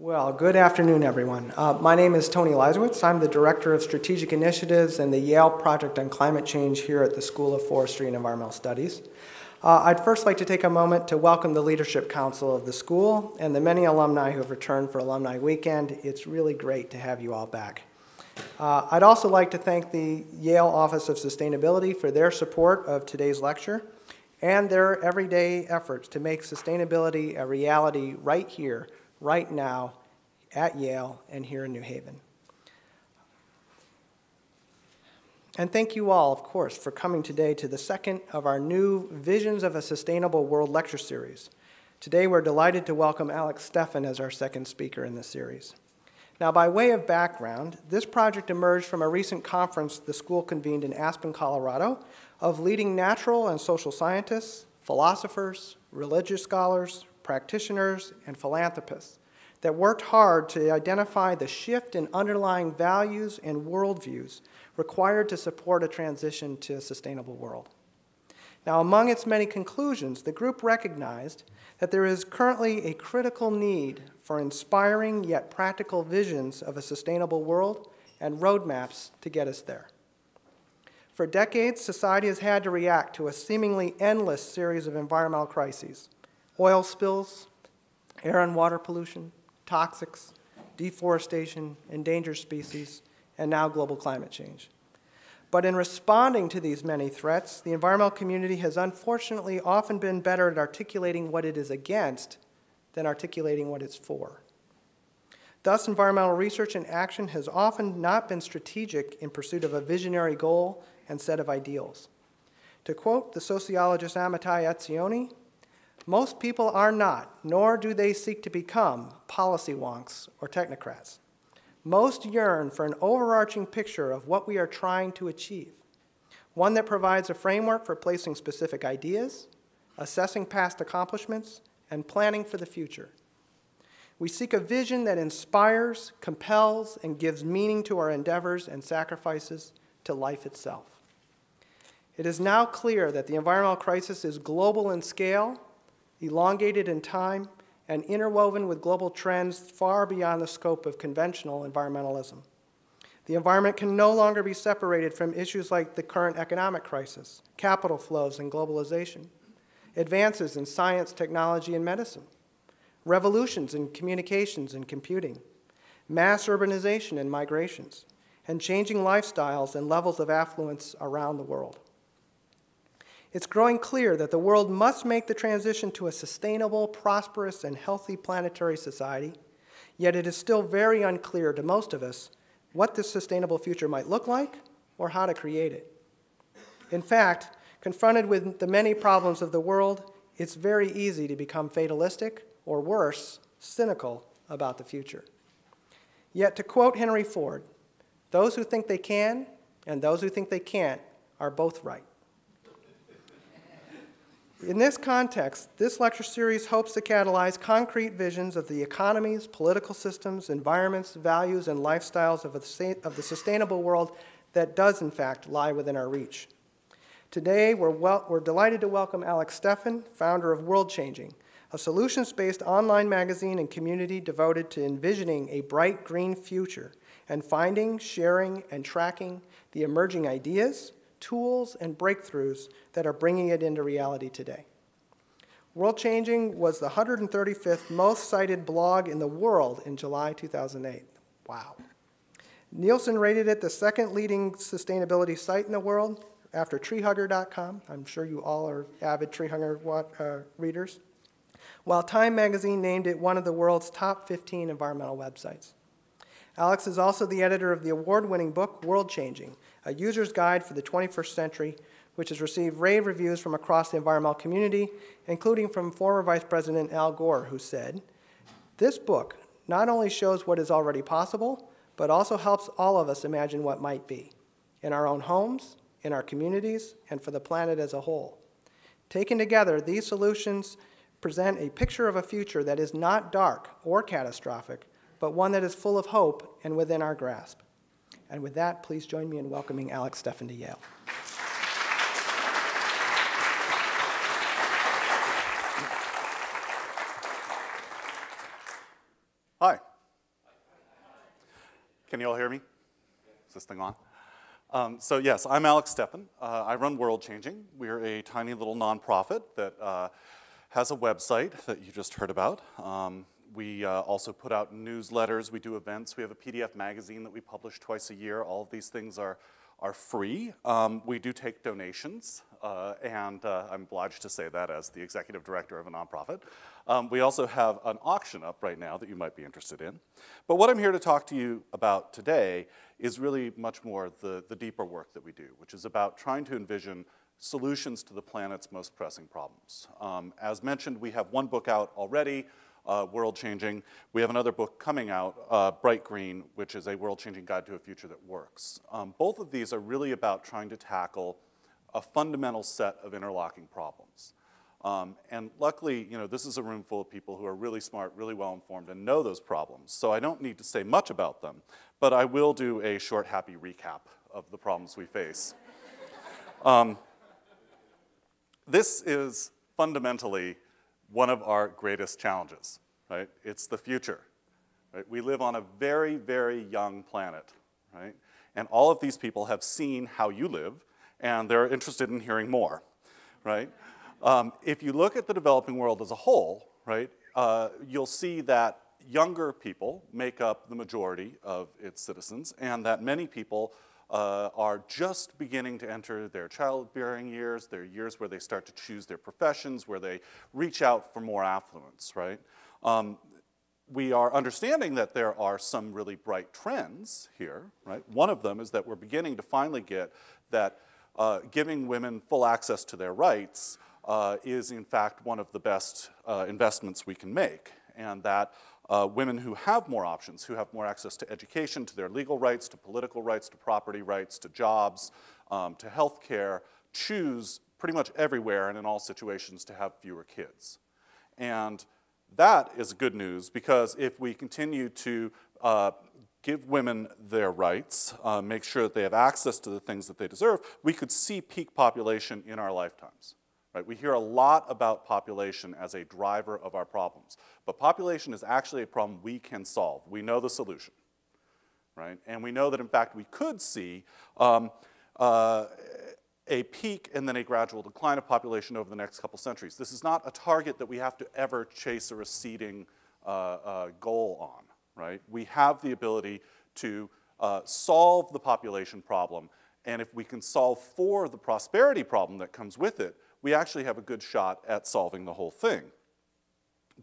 Well, good afternoon, everyone. My name is Tony Leisowitz. I'm the Director of Strategic Initiatives and the Yale Project on Climate Change here at the School of Forestry and Environmental Studies. I'd first like to take a moment to welcome the Leadership Council of the school and the many alumni who have returned for Alumni Weekend. It's really great to have you all back. I'd also like to thank the Yale Office of Sustainability for their support of today's lecture and their everyday efforts to make sustainability a reality right here, right now, at Yale and here in New Haven. And thank you all, of course, for coming today to the second of our new Visions of a Sustainable World lecture series. Today we're delighted to welcome Stefan as our second speaker in the series. Now, by way of background, this project emerged from a recent conference the school convened in Aspen, Colorado, of leading natural and social scientists, philosophers, religious scholars, practitioners, and philanthropists that worked hard to identify the shift in underlying values and worldviews required to support a transition to a sustainable world. Now, among its many conclusions, the group recognized that there is currently a critical need for inspiring yet practical visions of a sustainable world and roadmaps to get us there. For decades, society has had to react to a seemingly endless series of environmental crises: oil spills, air and water pollution, toxics, deforestation, endangered species, and now global climate change. But in responding to these many threats, the environmental community has unfortunately often been better at articulating what it is against than articulating what it's for. Thus, environmental research and action has often not been strategic in pursuit of a visionary goal and set of ideals. To quote the sociologist Amitai Etzioni, "Most people are not, nor do they seek to become, policy wonks or technocrats. Most yearn for an overarching picture of what we are trying to achieve, one that provides a framework for placing specific ideas, assessing past accomplishments, and planning for the future. We seek a vision that inspires, compels, and gives meaning to our endeavors and sacrifices to life itself." It is now clear that the environmental crisis is global in scale, elongated in time, and interwoven with global trends far beyond the scope of conventional environmentalism. The environment can no longer be separated from issues like the current economic crisis, capital flows and globalization, advances in science, technology, and medicine, revolutions in communications and computing, mass urbanization and migrations, and changing lifestyles and levels of affluence around the world. It's growing clear that the world must make the transition to a sustainable, prosperous, and healthy planetary society, yet it is still very unclear to most of us what this sustainable future might look like or how to create it. In fact, confronted with the many problems of the world, it's very easy to become fatalistic, or worse, cynical about the future. Yet, to quote Henry Ford, "Those who think they can and those who think they can't are both right." In this context, this lecture series hopes to catalyze concrete visions of the economies, political systems, environments, values, and lifestyles of the sustainable world that does, in fact, lie within our reach. Today, we're delighted to welcome Stefan, founder of Worldchanging, a solutions-based online magazine and community devoted to envisioning a bright green future and finding, sharing, and tracking the emerging ideas, tools, and breakthroughs that are bringing it into reality today. Worldchanging was the 135th most cited blog in the world in July 2008. Wow. Nielsen rated it the second leading sustainability site in the world after treehugger.com. I'm sure you all are avid treehugger readers. While Time magazine named it one of the world's top 15 environmental websites. Alex is also the editor of the award-winning book, Worldchanging, a user's guide for the 21st century, which has received rave reviews from across the environmental community, including from former Vice President Al Gore, who said, "This book not only shows what is already possible, but also helps all of us imagine what might be, in our own homes, in our communities, and for the planet as a whole. Taken together, these solutions present a picture of a future that is not dark or catastrophic, but one that is full of hope and within our grasp." And with that, please join me in welcoming Stefan to Yale. Hi, Can you all hear me? Is this thing on? So yes, I'm Alex Steffen. I run Worldchanging. We're a tiny little nonprofit that has a website that you just heard about. We also put out newsletters. We do events. We have a PDF magazine that we publish twice a year. All of these things are free. We do take donations, and I'm obliged to say that as the executive director of a nonprofit. We also have an auction up right now that you might be interested in. But what I'm here to talk to you about today is really much more the deeper work that we do, which is about trying to envision solutions to the planet's most pressing problems. As mentioned, we have one book out already, Worldchanging. We have another book coming out, Bright Green, which is a world-changing guide to a future that works. Both of these are really about trying to tackle a fundamental set of interlocking problems. And luckily, this is a room full of people who are really smart, really well-informed, and know those problems. So I don't need to say much about them, but I will do a short, happy recap of the problems we face. This is fundamentally one of our greatest challenges, right? It's the future, right? We live on a very, very young planet, right? And all of these people have seen how you live, and they're interested in hearing more, right? If you look at the developing world as a whole, right, you'll see that younger people make up the majority of its citizens, and that many people are just beginning to enter their childbearing years, their years where they start to choose their professions, where they reach out for more affluence, right? We are understanding that there are some really bright trends here, right? One of them is that we're beginning to finally get that giving women full access to their rights is in fact one of the best investments we can make, and that women who have more options, who have more access to education, to their legal rights, to political rights, to property rights, to jobs, to health care, choose pretty much everywhere and in all situations to have fewer kids. And that is good news, because if we continue to give women their rights, make sure that they have access to the things that they deserve, we could see peak population in our lifetimes. Right? We hear a lot about population as a driver of our problems, but population is actually a problem we can solve. We know the solution, right? And we know that, in fact, we could see a peak and then a gradual decline of population over the next couple centuries. This is not a target that we have to ever chase a receding goal on, right? We have the ability to solve the population problem, and if we can solve for the prosperity problem that comes with it, we actually have a good shot at solving the whole thing.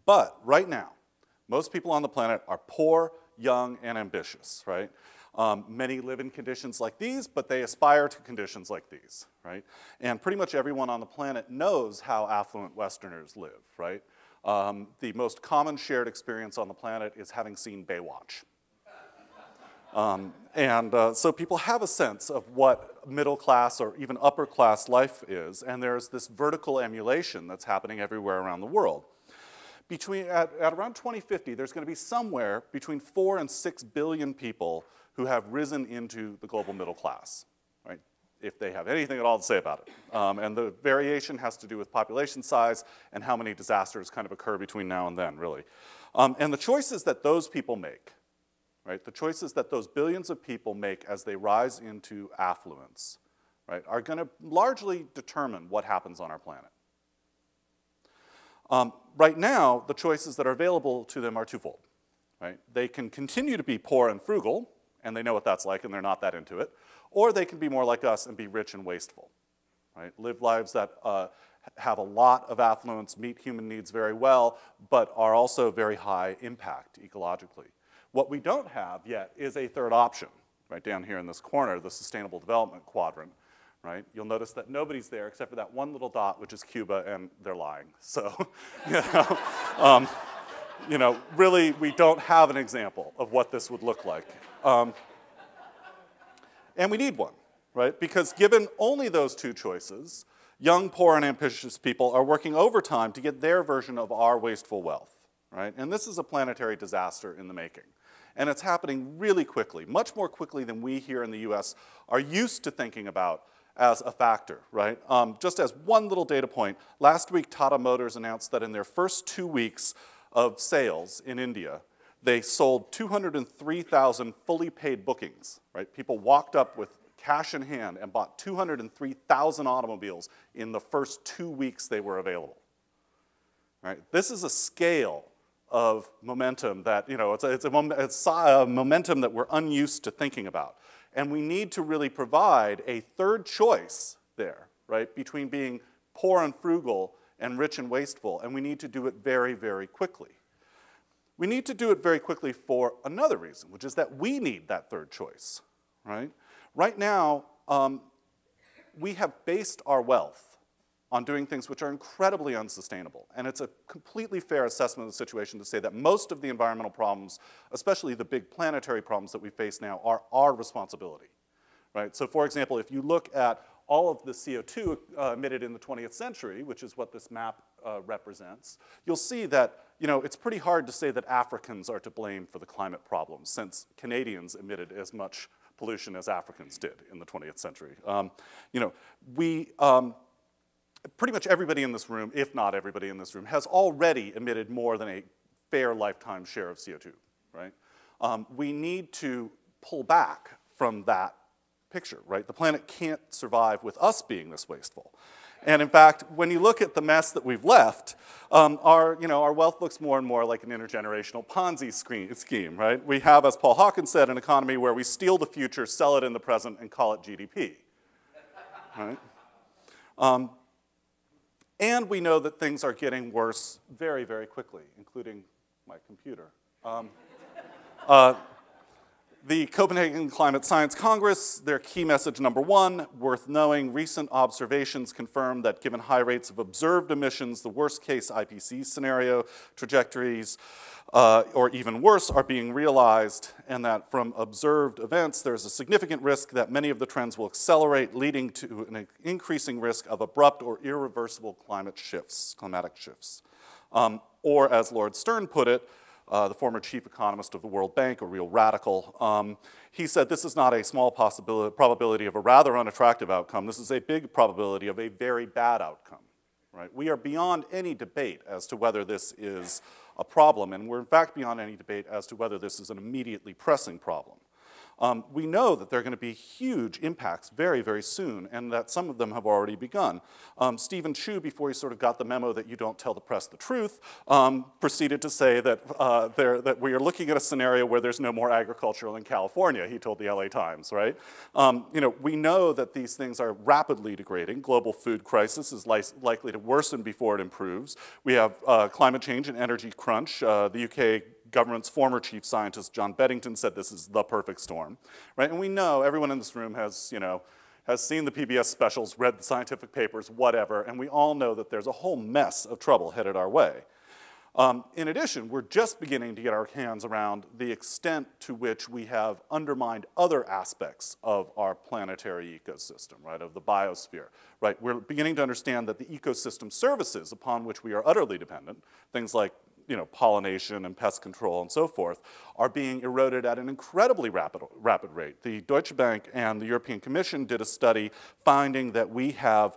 But right now, most people on the planet are poor, young, and ambitious, right? Many live in conditions like these, but they aspire to conditions like these, right? And pretty much everyone on the planet knows how affluent Westerners live, right? The most common shared experience on the planet is having seen Baywatch. So people have a sense of what middle class or even upper class life is, and there's this vertical emulation that's happening everywhere around the world. At around 2050, there's going to be somewhere between 4 and 6 billion people who have risen into the global middle class, right? If they have anything at all to say about it. And the variation has to do with population size and how many disasters kind of occur between now and then, really. And the choices that those people make, right, the choices that those billions of people make as they rise into affluence, right, are going to largely determine what happens on our planet. Right now, the choices that are available to them are twofold, right? They can continue to be poor and frugal, and they know what that's like, and they're not that into it, or they can be more like us and be rich and wasteful, right? Live lives that have a lot of affluence, meet human needs very well, but are also very high impact ecologically. What we don't have yet is a third option, right down here in this corner, the sustainable development quadrant, right? You'll notice that nobody's there except for that one little dot, which is Cuba, and they're lying. So, really, we don't have an example of what this would look like. And we need one, right? Because given only those two choices, young, poor, and ambitious people are working overtime to get their version of our wasteful wealth, right? And this is a planetary disaster in the making. And it's happening really quickly, much more quickly than we here in the US are used to thinking about as a factor, right? Just as one little data point, last week Tata Motors announced that in their first 2 weeks of sales in India, they sold 203,000 fully paid bookings, right? People walked up with cash in hand and bought 203,000 automobiles in the first 2 weeks they were available. Right? This is a scale of momentum that, it's a momentum that we're unused to thinking about. And we need to really provide a third choice there, right, between being poor and frugal and rich and wasteful, and we need to do it very, very quickly. We need to do it very quickly for another reason, which is that we need that third choice, right? Right now, we have based our wealth on doing things which are incredibly unsustainable. And it's a completely fair assessment of the situation to say that most of the environmental problems, especially the big planetary problems that we face now, are our responsibility, right? So for example, if you look at all of the CO2 emitted in the 20th century, which is what this map represents, you'll see that it's pretty hard to say that Africans are to blame for the climate problems, since Canadians emitted as much pollution as Africans did in the 20th century. Pretty much everybody in this room, if not everybody in this room, has already emitted more than a fair lifetime share of CO2, right? We need to pull back from that picture, right? The planet can't survive with us being this wasteful. And in fact, when you look at the mess that we've left, our wealth looks more and more like an intergenerational Ponzi scheme, right? We have, as Paul Hawkins said, an economy where we steal the future, sell it in the present, and call it GDP, right? And we know that things are getting worse very, very quickly, including my computer. The Copenhagen Climate Science Congress, their key message number one, worth knowing, recent observations confirm that given high rates of observed emissions, the worst case IPCC scenario trajectories, or even worse, are being realized, and that from observed events, there's a significant risk that many of the trends will accelerate, leading to an increasing risk of abrupt or irreversible climatic shifts. Or as Lord Stern put it, the former chief economist of the World Bank, a real radical, he said this is not a small probability of a rather unattractive outcome. This is a big probability of a very bad outcome, right? We are beyond any debate as to whether this is a problem, and we're in fact beyond any debate as to whether this is an immediately pressing problem. We know that there are going to be huge impacts very, very soon, and that some of them have already begun. Stephen Chu, before he sort of got the memo that you don't tell the press the truth, proceeded to say that, that we are looking at a scenario where there's no more agriculture in California, he told the LA Times, right? We know that these things are rapidly degrading. Global food crisis is likely to worsen before it improves. We have climate change and energy crunch. The UK government's former chief scientist, John Beddington, said this is the perfect storm, right? And we know, everyone in this room has, has seen the PBS specials, read the scientific papers, whatever, and we all know that there's a whole mess of trouble headed our way. In addition, we're just beginning to get our hands around the extent to which we have undermined other aspects of our planetary ecosystem, right, of the biosphere, right? We're beginning to understand that the ecosystem services upon which we are utterly dependent, things like pollination and pest control and so forth, are being eroded at an incredibly rapid rate. The Deutsche Bank and the European Commission did a study finding that we are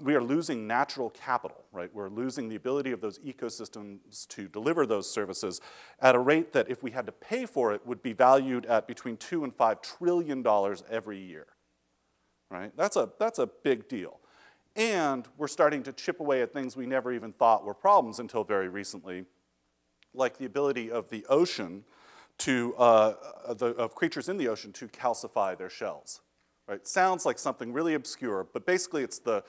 losing natural capital, right? We're losing the ability of those ecosystems to deliver those services at a rate that if we had to pay for it would be valued at between $2 and $5 trillion every year, right? That's a big deal. And we're starting to chip away at things we never even thought were problems until very recently, like the ability of the ocean to, of creatures in the ocean to calcify their shells. Right? Sounds like something really obscure, but basically it's the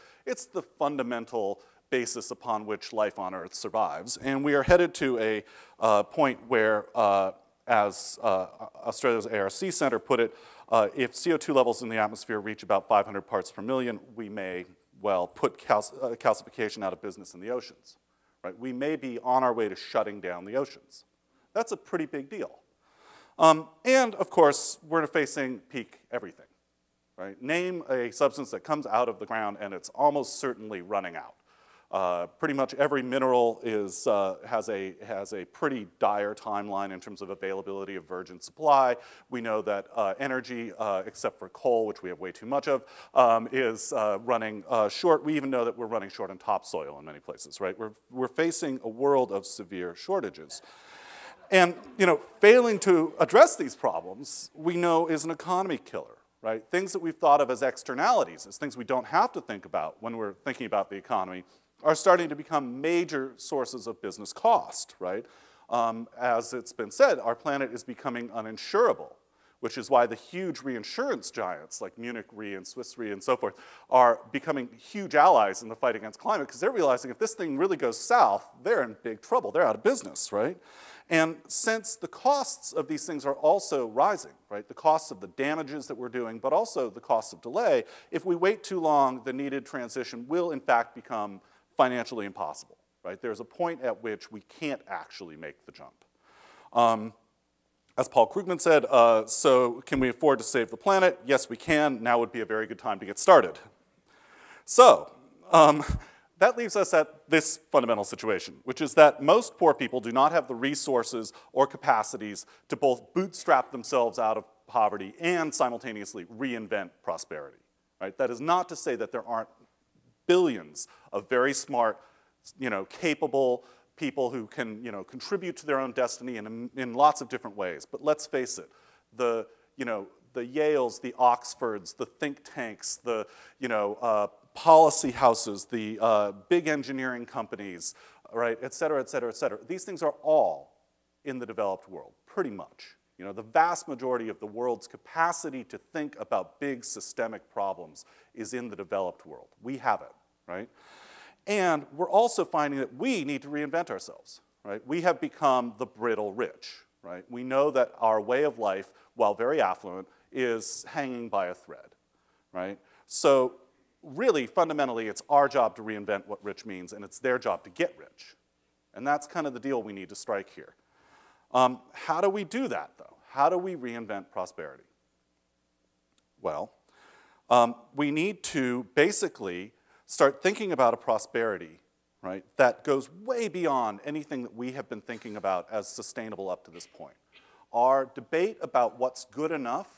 fundamental basis upon which life on Earth survives. And we are headed to a point where, as Australia's ARC Center put it, if CO2 levels in the atmosphere reach about 500 parts per million, we may put calcification out of business in the oceans, right? We may be on our way to shutting down the oceans. That's a pretty big deal. And of course, we're facing peak everything, right? Name a substance that comes out of the ground and it's almost certainly running out. Pretty much every mineral has a pretty dire timeline in terms of availability of virgin supply. We know that energy, except for coal, which we have way too much of, is running short. We even know that we're running short on topsoil in many places, right? We're facing a world of severe shortages. And failing to address these problems, we know is an economy killer, right? Things that we've thought of as externalities, as things we don't have to think about when we're thinking about the economy, are starting to become major sources of business cost, right? As it's been said, our planet is becoming uninsurable, which is why the huge reinsurance giants like Munich Re and Swiss Re and so forth are becoming huge allies in the fight against climate, because they're realizing if this thing really goes south, they're in big trouble. They're out of business, right? And since the costs of these things are also rising, right, the costs of the damages that we're doing, but also the costs of delay, if we wait too long, the needed transition will in fact become financially impossible, right? There's a point at which we can't actually make the jump. As Paul Krugman said, so can we afford to save the planet? Yes, we can. Now would be a very good time to get started. So, that leaves us at this fundamental situation, which is that most poor people do not have the resources or capacities to both bootstrap themselves out of poverty and simultaneously reinvent prosperity, right? That is not to say that there aren't billions of very smart, capable people who can, contribute to their own destiny in lots of different ways. But let's face it, the Yales, the Oxfords, the think tanks, the, policy houses, the big engineering companies, right, et cetera, et cetera, et cetera. These things are all in the developed world, pretty much. The vast majority of the world's capacity to think about big systemic problems is in the developed world. We have it, right? And we're also finding that we need to reinvent ourselves, right? We have become the brittle rich, right? We know that our way of life, while very affluent, is hanging by a thread, right? So really, fundamentally, it's our job to reinvent what rich means, and it's their job to get rich. And that's kind of the deal we need to strike here. How do we do that, though? How do we reinvent prosperity? Well, we need to basically start thinking about a prosperity, right, that goes way beyond anything that we have been thinking about as sustainable up to this point. Our debate about what's good enough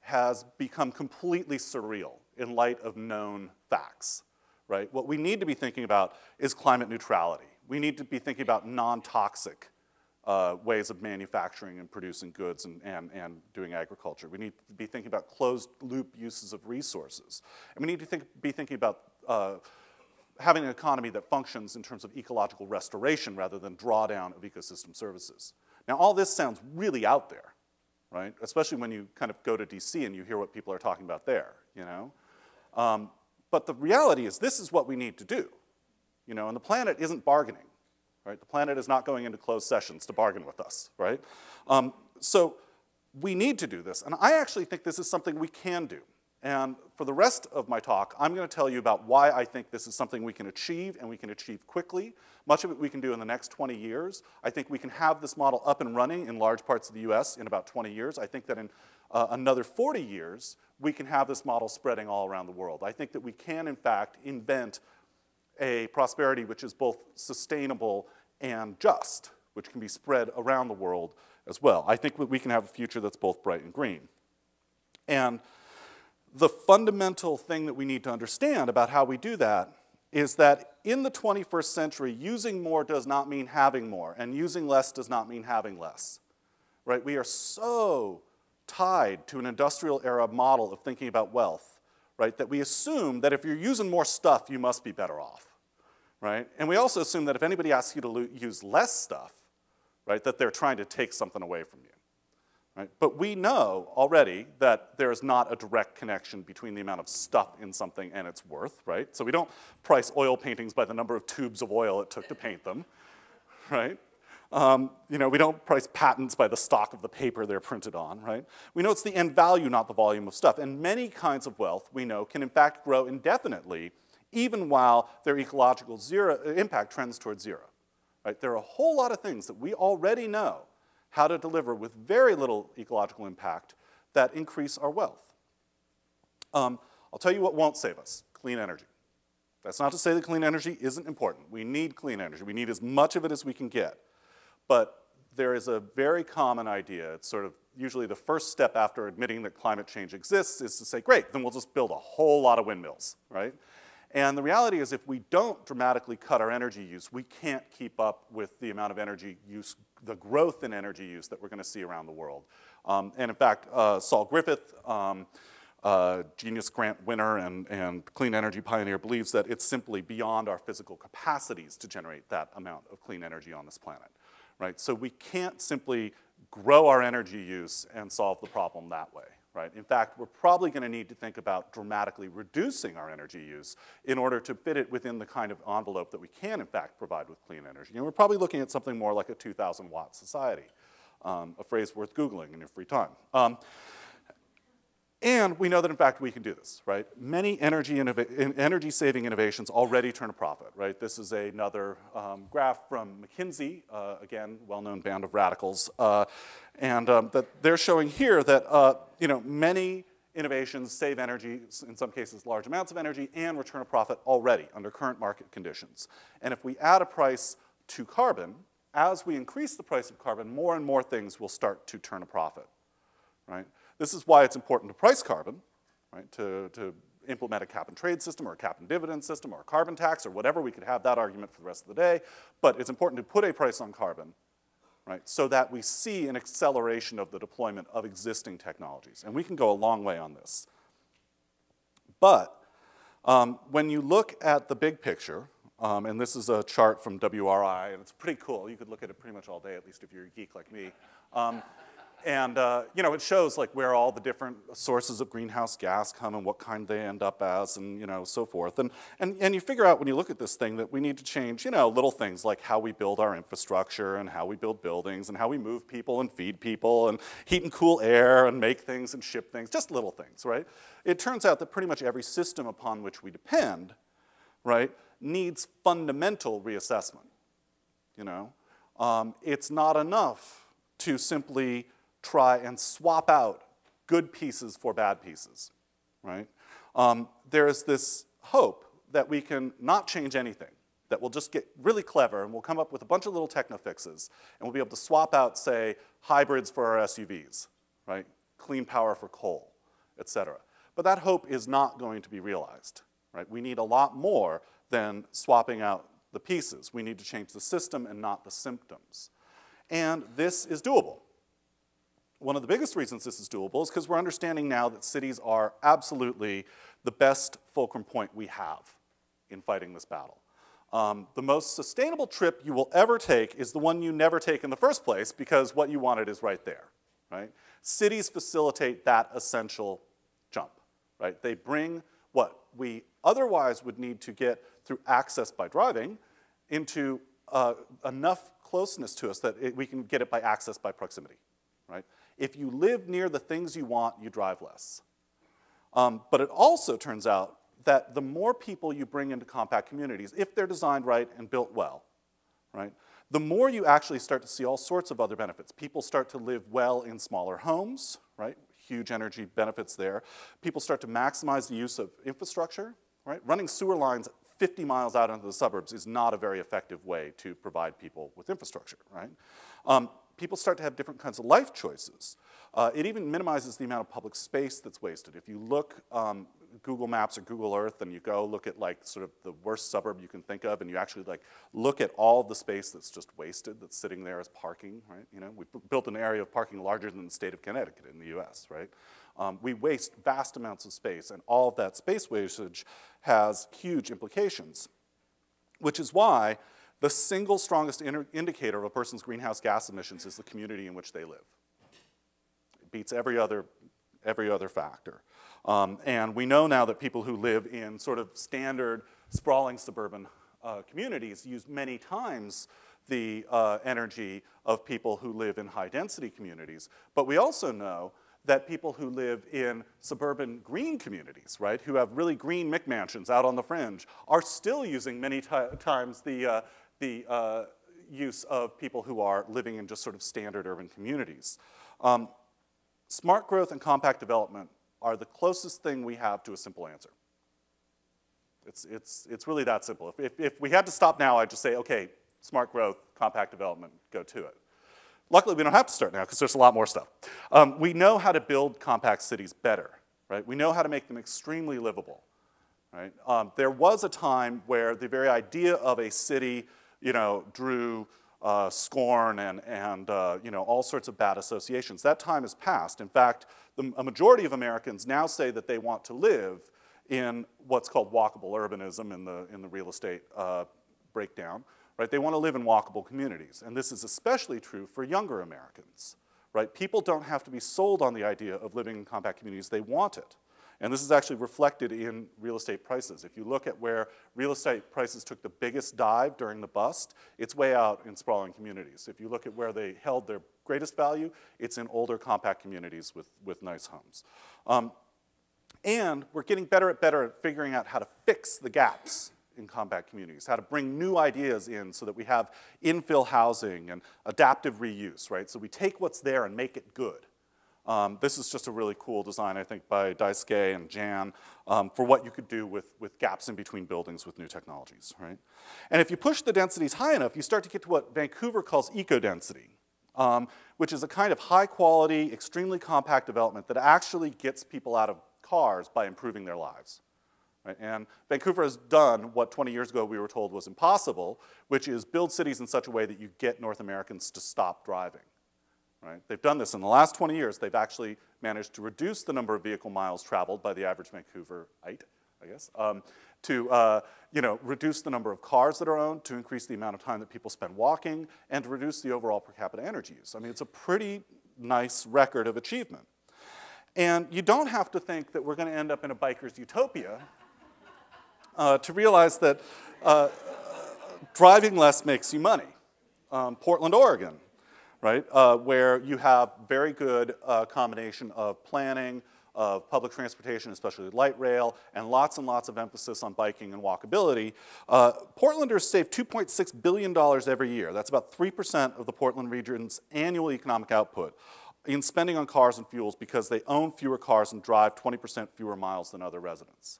has become completely surreal in light of known facts, right? What we need to be thinking about is climate neutrality. We need to be thinking about non-toxic ways of manufacturing and producing goods and doing agriculture. We need to be thinking about closed-loop uses of resources. And we need to be thinking about having an economy that functions in terms of ecological restoration rather than drawdown of ecosystem services. Now, all this sounds really out there, right? Especially when you kind of go to DC and you hear what people are talking about there, But the reality is this is what we need to do, and the planet isn't bargaining, right? The planet is not going into closed sessions to bargain with us, right? So we need to do this, and I actually think this is something we can do. And for the rest of my talk, I'm going to tell you about why I think this is something we can achieve, and we can achieve quickly. Much of it we can do in the next 20 years. I think we can have this model up and running in large parts of the US in about 20 years. I think that in another 40 years, we can have this model spreading all around the world. I think that we can, in fact, invent a prosperity which is both sustainable and just, which can be spread around the world as well. I think that we can have a future that's both bright and green. And the fundamental thing that we need to understand about how we do that is that in the 21st century, using more does not mean having more, and using less does not mean having less, right? We are so tied to an industrial era model of thinking about wealth, right, that we assume that if you're using more stuff, you must be better off, right? And we also assume that if anybody asks you to use less stuff, right, that they're trying to take something away from you. Right? But we know already that there is not a direct connection between the amount of stuff in something and its worth, right? So we don't price oil paintings by the number of tubes of oil it took to paint them, right? We don't price patents by the stock of the paper they're printed on, right? We know it's the end value, not the volume of stuff. And many kinds of wealth, we know, can in fact grow indefinitely, even while their ecological impact trends towards zero, right? There are a whole lot of things that we already know how to deliver with very little ecological impact that increase our wealth. I'll tell you what won't save us: clean energy. That's not to say that clean energy isn't important. We need clean energy. We need as much of it as we can get. But there is a very common idea. It's sort of usually the first step after admitting that climate change exists is to say, great, then we'll just build a whole lot of windmills, right? And the reality is if we don't dramatically cut our energy use, we can't keep up with the amount of energy use, the growth in energy use that we're going to see around the world. And in fact, Saul Griffith, Genius Grant winner and clean energy pioneer, believes that it's simply beyond our physical capacities to generate that amount of clean energy on this planet, right? So we can't simply grow our energy use and solve the problem that way, right? In fact, we're probably going to need to think about dramatically reducing our energy use in order to fit it within the kind of envelope that we can, in fact, provide with clean energy. And we're probably looking at something more like a 2,000-watt society, a phrase worth Googling in your free time. And we know that, in fact, we can do this, right? Many energy-saving innovations already turn a profit, right? This is another graph from McKinsey, again, well-known band of radicals, and that they're showing here that many innovations save energy, in some cases large amounts of energy, and return a profit already under current market conditions. And if we add a price to carbon, as we increase the price of carbon, more and more things will start to turn a profit, right? This is why it's important to price carbon, right? To implement a cap-and-trade system or a cap-and-dividend system or a carbon tax or whatever. We could have that argument for the rest of the day. But it's important to put a price on carbon, right? So that we see an acceleration of the deployment of existing technologies. And we can go a long way on this. But when you look at the big picture, and this is a chart from WRI, and it's pretty cool. You could look at it pretty much all day, at least if you're a geek like me. And it shows like where all the different sources of greenhouse gas come and what kind they end up as, and so forth. And you figure out when you look at this thing that we need to change, little things like how we build our infrastructure and how we build buildings and how we move people and feed people and heat and cool air and make things and ship things, just little things, right? It turns out that pretty much every system upon which we depend, right, needs fundamental reassessment. It's not enough to simply try and swap out good pieces for bad pieces, right? There is this hope that we can not change anything, that we'll just get really clever and we'll come up with a bunch of little techno fixes and we'll be able to swap out, say, hybrids for our SUVs, right? Clean power for coal, et cetera. But that hope is not going to be realized, right? We need a lot more than swapping out the pieces. We need to change the system and not the symptoms. And this is doable. One of the biggest reasons this is doable is because we're understanding now that cities are absolutely the best fulcrum point we have in fighting this battle. The most sustainable trip you will ever take is the one you never take in the first place because what you wanted is right there, right? Cities facilitate that essential jump, right? They bring what we otherwise would need to get through access by driving into enough closeness to us that we can get it by access by proximity, right? If you live near the things you want, you drive less. But it also turns out that the more people you bring into compact communities, if they're designed right and built well, right, the more you actually start to see all sorts of other benefits. People start to live well in smaller homes, right? Huge energy benefits there. People start to maximize the use of infrastructure, right? Running sewer lines 50 miles out into the suburbs is not a very effective way to provide people with infrastructure, right? People start to have different kinds of life choices. It even minimizes the amount of public space that's wasted. If you look Google Maps or Google Earth and you go look at like sort of the worst suburb you can think of and you actually like look at all the space that's just wasted, that's sitting there as parking, right? We've built an area of parking larger than the state of Connecticut in the US, right? We waste vast amounts of space, and all of that space wastage has huge implications, which is why the single strongest indicator of a person's greenhouse gas emissions is the community in which they live. It beats every other factor. And we know now that people who live in sort of standard sprawling suburban communities use many times the energy of people who live in high density communities. But we also know that people who live in suburban green communities, right, who have really green McMansions out on the fringe, are still using many times the use of people who are living in just sort of standard urban communities. Smart growth and compact development are the closest thing we have to a simple answer. It's really that simple. If we had to stop now, I'd just say, okay, smart growth, compact development, go to it. Luckily, we don't have to start now because there's a lot more stuff. We know how to build compact cities better, right? We know how to make them extremely livable. right? There was a time where the very idea of a city, drew scorn and all sorts of bad associations. That time has passed. In fact, a majority of Americans now say that they want to live in what's called walkable urbanism in the real estate breakdown, right? They want to live in walkable communities, and this is especially true for younger Americans, right? People don't have to be sold on the idea of living in compact communities. They want it. And this is actually reflected in real estate prices. If you look at where real estate prices took the biggest dive during the bust, it's way out in sprawling communities. If you look at where they held their greatest value, it's in older compact communities with nice homes. And we're getting better at figuring out how to fix the gaps in compact communities, how to bring new ideas in so that we have infill housing and adaptive reuse, right? So we take what's there and make it good. This is just a really cool design, I think, by Daisuke and Jan for what you could do with gaps in between buildings with new technologies, right? And if you push the densities high enough, you start to get to what Vancouver calls eco-density, which is a kind of high-quality, extremely compact development that actually gets people out of cars by improving their lives. Right? And Vancouver has done what 20 years ago we were told was impossible, which is build cities in such a way that you get North Americans to stop driving. Right? They've done this in the last 20 years. They've actually managed to reduce the number of vehicle miles traveled by the average Vancouverite, I guess, to reduce the number of cars that are owned, to increase the amount of time that people spend walking, and to reduce the overall per capita energy use. I mean, it's a pretty nice record of achievement. And you don't have to think that we're going to end up in a biker's utopia to realize that driving less makes you money. Portland, Oregon, right, where you have very good combination of planning, of public transportation, especially light rail, and lots of emphasis on biking and walkability. Portlanders save $2.6 billion every year. That's about 3% of the Portland region's annual economic output in spending on cars and fuels because they own fewer cars and drive 20% fewer miles than other residents.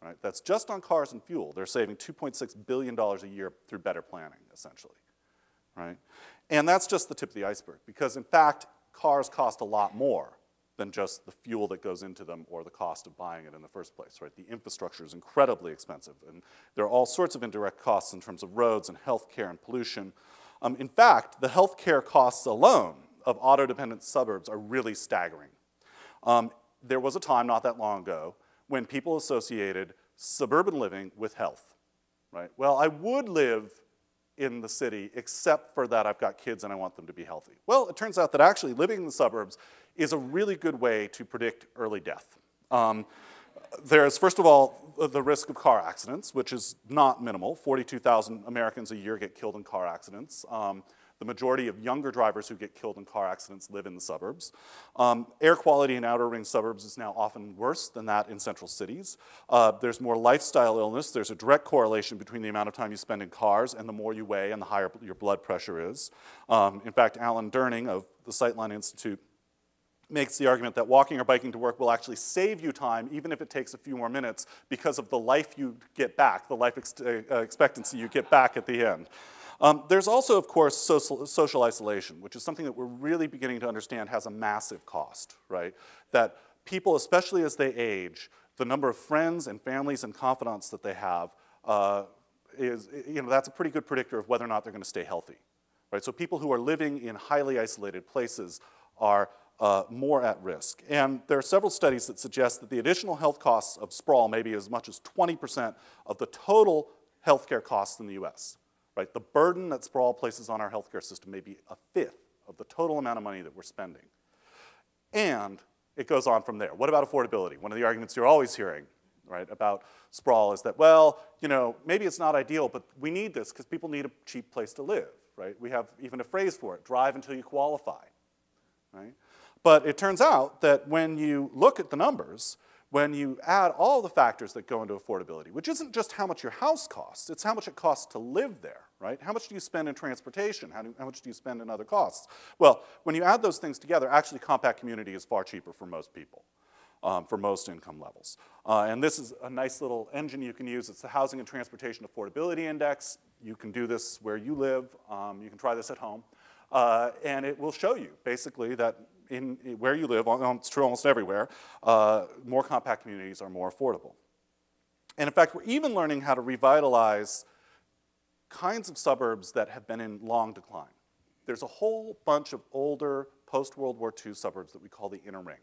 Right? That's just on cars and fuel. They're saving $2.6 billion a year through better planning, essentially. Right? And that's just the tip of the iceberg, because in fact, cars cost a lot more than just the fuel that goes into them or the cost of buying it in the first place, right? The infrastructure is incredibly expensive, and there are all sorts of indirect costs in terms of roads and healthcare and pollution. In fact, the healthcare costs alone of auto-dependent suburbs are really staggering. There was a time not that long ago when people associated suburban living with health, right? Well, I would live in the city, except for that I've got kids and I want them to be healthy. Well, it turns out that actually living in the suburbs is a really good way to predict early death. There's, first of all, the risk of car accidents, which is not minimal. 42,000 Americans a year get killed in car accidents. The majority of younger drivers who get killed in car accidents live in the suburbs. Air quality in outer ring suburbs is now often worse than that in central cities. There's more lifestyle illness. There's a direct correlation between the amount of time you spend in cars and the more you weigh and the higher your blood pressure is. In fact, Alan Durning of the Sightline Institute makes the argument that walking or biking to work will actually save you time, even if it takes a few more minutes, because of the life you get back, the life expectancy you get back at the end. There's also, of course, social isolation, which is something that we're really beginning to understand has a massive cost, right? That people, especially as they age, the number of friends and families and confidants that they have that's a pretty good predictor of whether or not they're going to stay healthy, right? So people who are living in highly isolated places are more at risk. And there are several studies that suggest that the additional health costs of sprawl may be as much as 20% of the total healthcare costs in the US. Right? The burden that sprawl places on our healthcare system may be a fifth of the total amount of money that we're spending. And it goes on from there. What about affordability? One of the arguments you're always hearing, right, about sprawl is that, well, maybe it's not ideal, but we need this because people need a cheap place to live, right? We have even a phrase for it, drive until you qualify, right? But it turns out that when you look at the numbers, when you add all the factors that go into affordability, which isn't just how much your house costs, it's how much it costs to live there, right? How much do you spend in transportation? How much do you spend in other costs? Well, when you add those things together, actually compact community is far cheaper for most people, for most income levels. And this is a nice little engine you can use. It's the Housing and Transportation Affordability Index. You can do this where you live. You can try this at home. And it will show you, basically, that where you live, it's true almost everywhere, more compact communities are more affordable. And in fact, we're even learning how to revitalize kinds of suburbs that have been in long decline. There's a whole bunch of older post-World War II suburbs that we call the inner ring.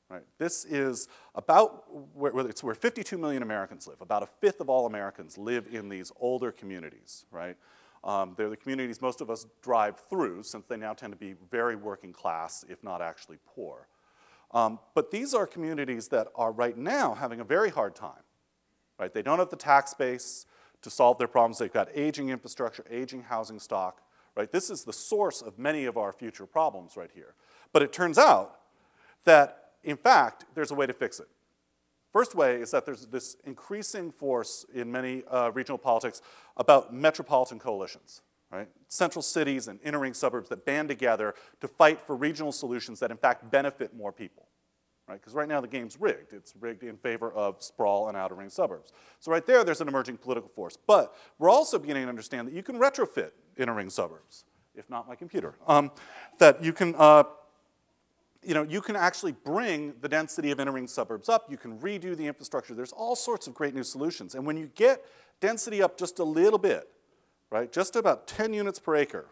Right? This is about it's where 52 million Americans live. About a fifth of all Americans live in these older communities. Right? They're the communities most of us drive through, since they now tend to be very working class, if not actually poor. But these are communities that are right now having a very hard time. Right? They don't have the tax base to solve their problems. They've got aging infrastructure, aging housing stock. Right? This is the source of many of our future problems right here. But it turns out that, in fact, there's a way to fix it. First way is that there's this increasing force in many regional politics about metropolitan coalitions, right? Central cities and inner ring suburbs that band together to fight for regional solutions that in fact benefit more people, right? Because right now the game's rigged. It's rigged in favor of sprawl and outer ring suburbs. So right there's an emerging political force. But we're also beginning to understand that you can retrofit inner ring suburbs, if not my computer, that you can you can actually bring the density of inner ring suburbs up. You can redo the infrastructure. There's all sorts of great new solutions. And when you get density up just a little bit, right, just about 10 units per acre,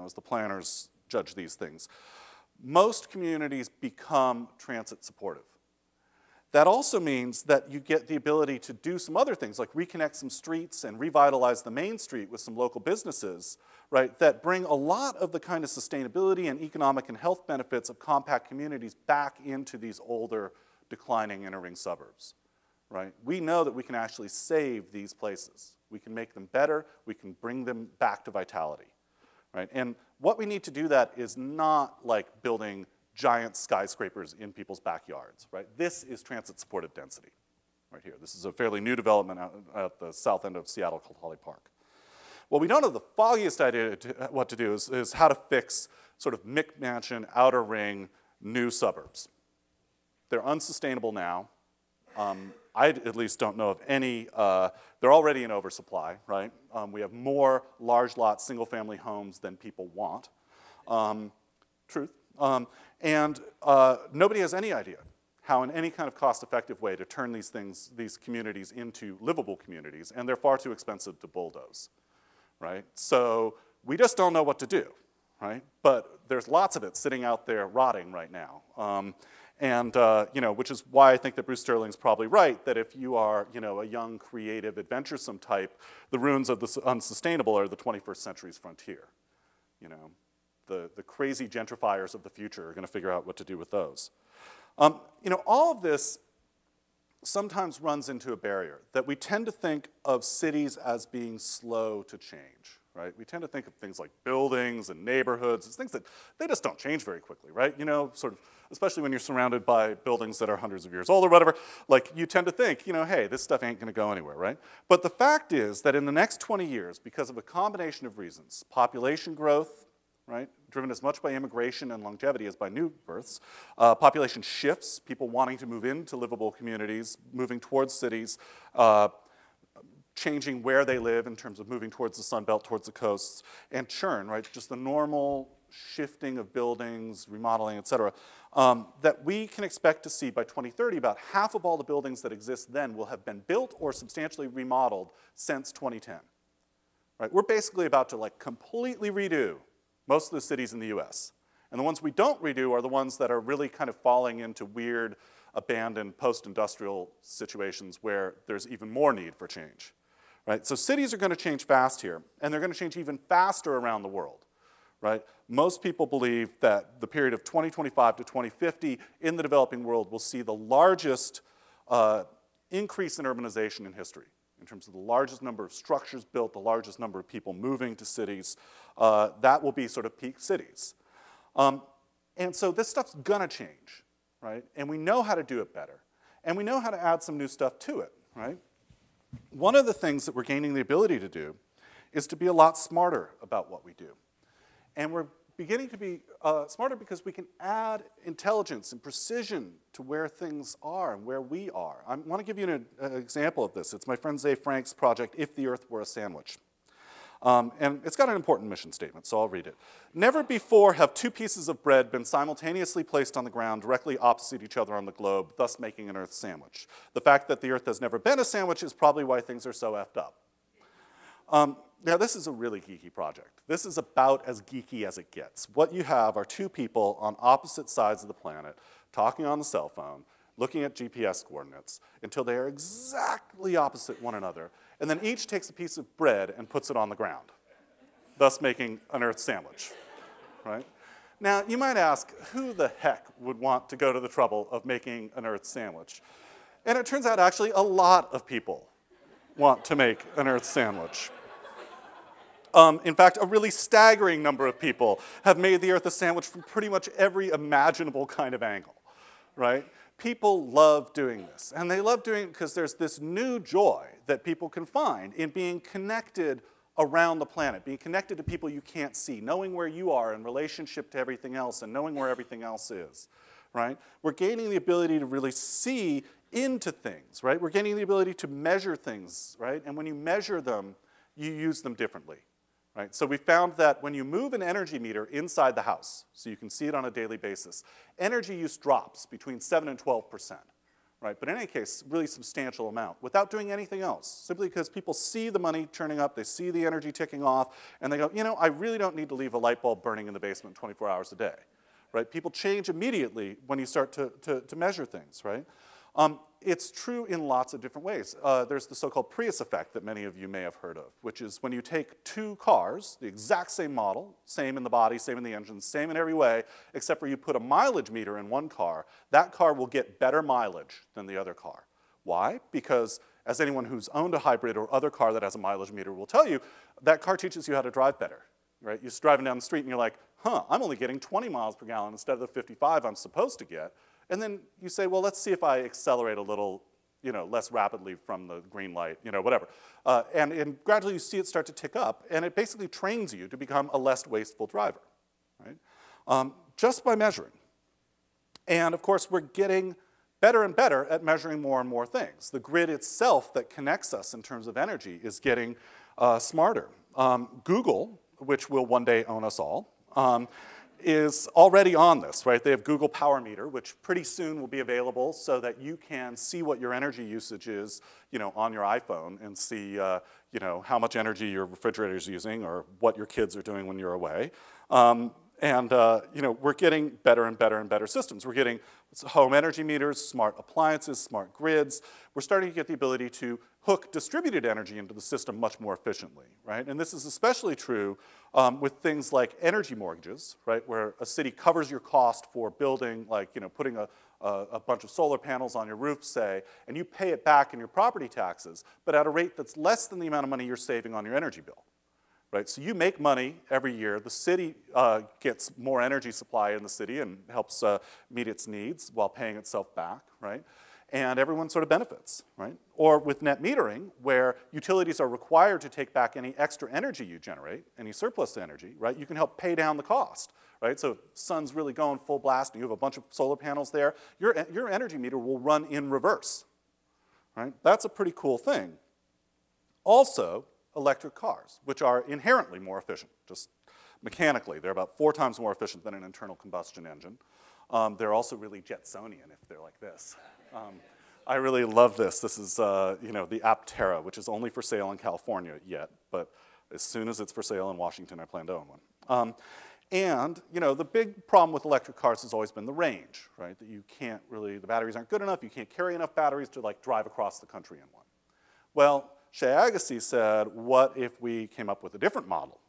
as the planners judge these things, most communities become transit supportive. That also means that you get the ability to do some other things, like reconnect some streets and revitalize the main street with some local businesses, right, that bring a lot of the kind of sustainability and economic and health benefits of compact communities back into these older, declining inner ring suburbs, right? We know that we can actually save these places. We can make them better. We can bring them back to vitality, right? And what we need to do that is not like building giant skyscrapers in people's backyards, right? This is transit-supportive density, right here. This is a fairly new development out at the south end of Seattle called Holly Park. Well, we don't have the foggiest idea what to do is how to fix sort of McMansion, outer ring, new suburbs. They're unsustainable now. I at least don't know of any, they're already in oversupply, right? We have more large lot single-family homes than people want. Truth. And nobody has any idea how in any kind of cost-effective way to turn these communities into livable communities, and they're far too expensive to bulldoze, right? So we just don't know what to do, right? But there's lots of it sitting out there rotting right now. Which is why I think that Bruce Sterling's probably right, that if you are, a young, creative, adventuresome type, the ruins of the unsustainable are the 21st century's frontier, The crazy gentrifiers of the future are going to figure out what to do with those. All of this sometimes runs into a barrier, that we tend to think of cities as being slow to change, right? We tend to think of things like buildings and neighborhoods as things that they just don't change very quickly, right? Sort of, especially when you're surrounded by buildings that are hundreds of years old or whatever, like you tend to think, hey, this stuff ain't gonna go anywhere, right? But the fact is that in the next 20 years, because of a combination of reasons, population growth, right, driven as much by immigration and longevity as by new births. Population shifts, people wanting to move into livable communities, moving towards cities, changing where they live in terms of moving towards the Sun Belt, towards the coasts, and churn, right, just the normal shifting of buildings, remodeling, et cetera, that we can expect to see by 2030, about half of all the buildings that exist then will have been built or substantially remodeled since 2010. Right? We're basically about to completely redo most of the cities in the US. And the ones we don't redo are the ones that are really kind of falling into weird, abandoned, post-industrial situations where there's even more need for change. Right? So cities are going to change fast here, and they're going to change even faster around the world. Right? Most people believe that the period of 2025 to 2050 in the developing world will see the largest increase in urbanization in history, in terms of the largest number of structures built, the largest number of people moving to cities. That will be sort of peak cities. And so this stuff's gonna change, right? And we know how to do it better. And we know how to add some new stuff to it, right? One of the things that we're gaining the ability to do is to be a lot smarter about what we do. And we're beginning to be smarter because we can add intelligence and precision to where things are and where we are. I want to give you an example of this. It's my friend Zay Frank's project, If the Earth Were a Sandwich. And it's got an important mission statement, so I'll read it. Never before have two pieces of bread been simultaneously placed on the ground directly opposite each other on the globe, thus making an Earth sandwich. The fact that the Earth has never been a sandwich is probably why things are so effed up. Now, this is a really geeky project. This is about as geeky as it gets. What you have are two people on opposite sides of the planet talking on the cell phone, looking at GPS coordinates until they are exactly opposite one another, and then each takes a piece of bread and puts it on the ground, thus making an Earth sandwich, right? Now, you might ask, who the heck would want to go to the trouble of making an Earth sandwich? And it turns out actually a lot of people want to make an Earth sandwich. In fact, a really staggering number of people have made the Earth a sandwich from pretty much every imaginable kind of angle, right? People love doing this, and they love doing it because there's this new joy that people can find in being connected around the planet, being connected to people you can't see, knowing where you are in relationship to everything else and knowing where everything else is, right? We're gaining the ability to really see into things, right? We're gaining the ability to measure things, right? And when you measure them, you use them differently. Right? So we found that when you move an energy meter inside the house, so you can see it on a daily basis, energy use drops between 7 and 12%. Right? But in any case, really substantial amount without doing anything else, simply because people see the money turning up, they see the energy ticking off, and they go, you know, I really don't need to leave a light bulb burning in the basement 24 hours a day. Right? People change immediately when you start to measure things, right? It's true in lots of different ways. There's the so-called Prius Effect that many of you may have heard of, which is when you take two cars, the exact same model, same in the body, same in the engine, same in every way, except for you put a mileage meter in one car, that car will get better mileage than the other car. Why? Because as anyone who's owned a hybrid or other car that has a mileage meter will tell you, that car teaches you how to drive better. Right? You're just driving down the street and you're like, huh, I'm only getting 20 miles per gallon instead of the 55 I'm supposed to get. And then you say, well, let's see if I accelerate a little, you know, less rapidly from the green light, you know, whatever. And gradually you see it start to tick up, and it basically trains you to become a less wasteful driver, right? Just by measuring. And of course, we're getting better and better at measuring more and more things. The grid itself that connects us in terms of energy is getting smarter. Google, which will one day own us all, is already on this, right? They have Google Power Meter, which pretty soon will be available so that you can see what your energy usage is, you know, on your iPhone and see, you know, how much energy your refrigerator is using or what your kids are doing when you're away. You know, we're getting better and better and better systems. We're getting home energy meters, smart appliances, smart grids. We're starting to get the ability to hook distributed energy into the system much more efficiently, right? And this is especially true with things like energy mortgages, right? Where a city covers your cost for building, like, you know, putting a bunch of solar panels on your roof, say, and you pay it back in your property taxes, but at a rate that's less than the amount of money you're saving on your energy bill. Right, so you make money every year. The city gets more energy supply in the city and helps meet its needs while paying itself back, right? And everyone sort of benefits, right? Or with net metering, where utilities are required to take back any extra energy you generate, any surplus energy, right? You can help pay down the cost, right? So if the sun's really going full blast and you have a bunch of solar panels there, your energy meter will run in reverse, right? That's a pretty cool thing. Also, electric cars, which are inherently more efficient, just mechanically. They're about 4 times more efficient than an internal combustion engine. They're also really Jetsonian if they're like this. I really love this. This is you know, the Aptera, which is only for sale in California yet, but as soon as it's for sale in Washington, I plan to own one. And you know, the big problem with electric cars has always been the range, right? That you can't really, the batteries aren't good enough, you can't carry enough batteries to like drive across the country in one. Well, Shea Agassi said, what if we came up with a different model,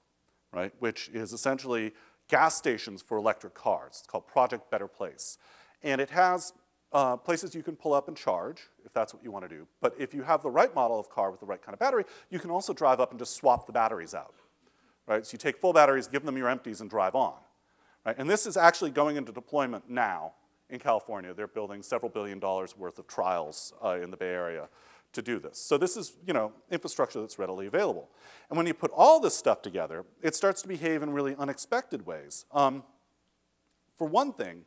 right? Which is essentially gas stations for electric cars. It's called Project Better Place. And it has places you can pull up and charge, if that's what you want to do. But if you have the right model of car with the right kind of battery, you can also drive up and just swap the batteries out, right? So you take full batteries, give them your empties, and drive on, right? And this is actually going into deployment now in California. They're building several $1 billion worth of trials in the Bay Area to do this. So this is, you know, infrastructure that's readily available. And when you put all this stuff together, it starts to behave in really unexpected ways. For one thing,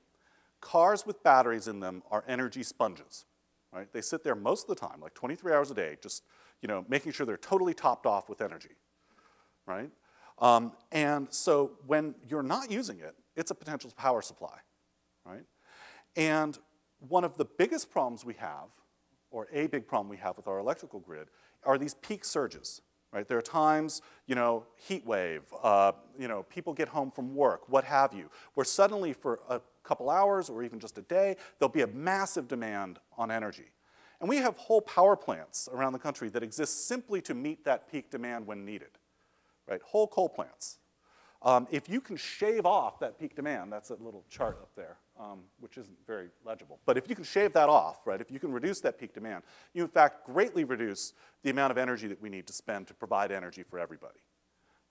cars with batteries in them are energy sponges, right? They sit there most of the time, like 23 hours a day, just, you know, making sure they're totally topped off with energy. right? And so when you're not using it, it's a potential power supply, right? And one of the biggest problems we have, or a big problem we have with our electrical grid, are these peak surges, right? There are times, heat wave, people get home from work, what have you, where suddenly for a couple hours or even just a day, there'll be a massive demand on energy. And we have whole power plants around the country that exist simply to meet that peak demand when needed, right? Whole coal plants. If you can shave off that peak demand, that's a little chart up there, which isn't very legible. But if you can shave that off, right, if you can reduce that peak demand, you in fact greatly reduce the amount of energy that we need to spend to provide energy for everybody,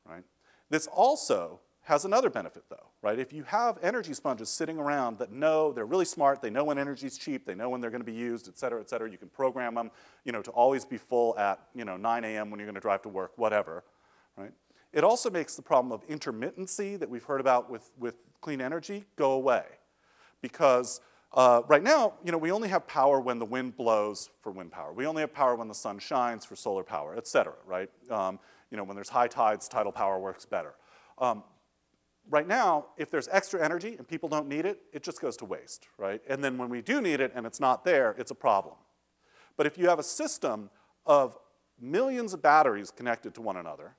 right? This also has another benefit though, right? If you have energy sponges sitting around that know, they're really smart, they know when energy's cheap, they know when they're gonna be used, et cetera, you can program them, to always be full at, 9 a.m. when you're gonna drive to work, whatever, right? It also makes the problem of intermittency that we've heard about with clean energy go away. Because right now, we only have power when the wind blows for wind power. We only have power when the sun shines for solar power, et cetera, right? When there's high tides, tidal power works better. Right now, if there's extra energy and people don't need it, it just goes to waste, right? And then when we do need it and it's not there, it's a problem. But if you have a system of millions of batteries connected to one another,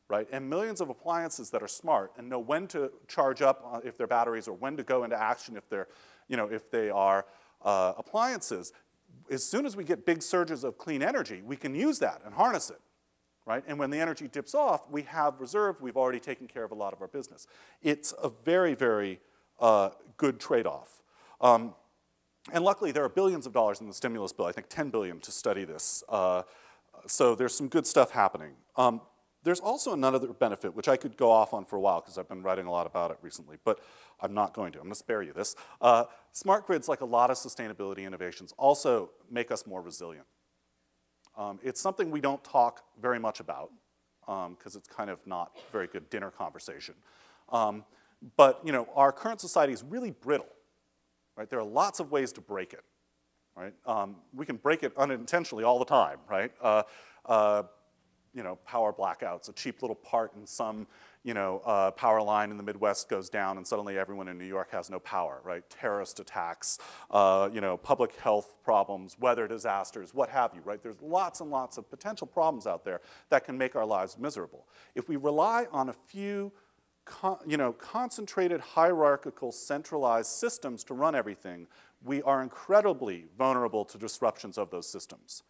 right, and millions of appliances that are smart and know when to charge up if they're batteries or when to go into action if they're, if they are appliances, as soon as we get big surges of clean energy, we can use that and harness it, right? And when the energy dips off, we have reserve. We've already taken care of a lot of our business. It's a very, very good trade-off. And luckily, there are billions of dollars in the stimulus bill, I think 10 billion to study this. So there's some good stuff happening. There's also another benefit, which I could go off on for a while because I've been writing a lot about it recently, but I'm not going to. I'm going to spare you this. Smart grids, like a lot of sustainability innovations, also make us more resilient. It's something we don't talk very much about because it's kind of not very good dinner conversation. But our current society is really brittle, right? There are lots of ways to break it, right? We can break it unintentionally all the time, right? Power blackouts, a cheap little part in some, power line in the Midwest goes down and suddenly everyone in New York has no power, right? Terrorist attacks, public health problems, weather disasters, what have you, right? There's lots and lots of potential problems out there that can make our lives miserable. If we rely on a few, concentrated, hierarchical, centralized systems to run everything, we are incredibly vulnerable to disruptions of those systems.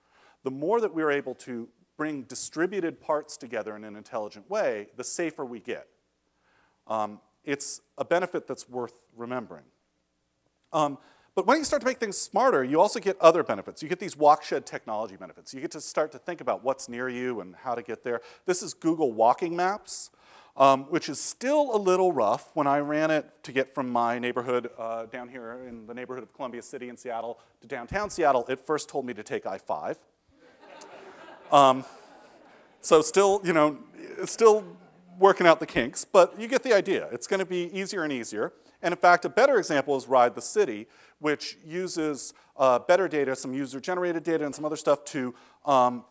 The more that we're able to bring distributed parts together in an intelligent way, the safer we get. It's a benefit that's worth remembering. But when you start to make things smarter, you also get other benefits. You get these walk-shed technology benefits. You get to start to think about what's near you and how to get there. This is Google Walking Maps, which is still a little rough. When I ran it to get from my neighborhood down here in the neighborhood of Columbia City in Seattle to downtown Seattle, it first told me to take I-5. So still, still working out the kinks, but you get the idea. It's going to be easier and easier. And in fact, a better example is Ride the City, which uses better data, some user-generated data and some other stuff to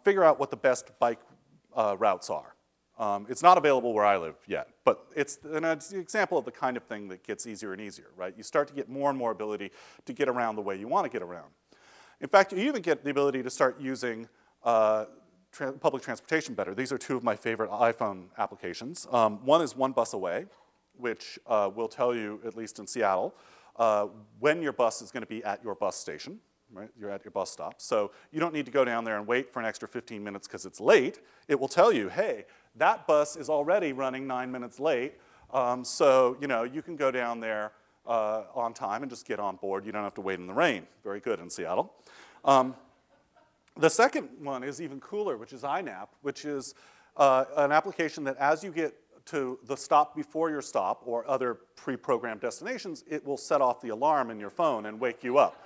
figure out what the best bike routes are. It's not available where I live yet, but it's an example of the kind of thing that gets easier and easier, right? You start to get more and more ability to get around the way you want to get around. In fact, you even get the ability to start using public transportation better. These are two of my favorite iPhone applications. One is One Bus Away, which will tell you, at least in Seattle, when your bus is going to be at your bus station, right? You're at your bus stop. So you don't need to go down there and wait for an extra 15 minutes because it's late. It will tell you, hey, that bus is already running 9 minutes late, so you can go down there on time and just get on board. You don't have to wait in the rain. Very good in Seattle. The second one is even cooler, which is iNap, which is an application that as you get to the stop before your stop or other pre-programmed destinations, it will set off the alarm in your phone and wake you up.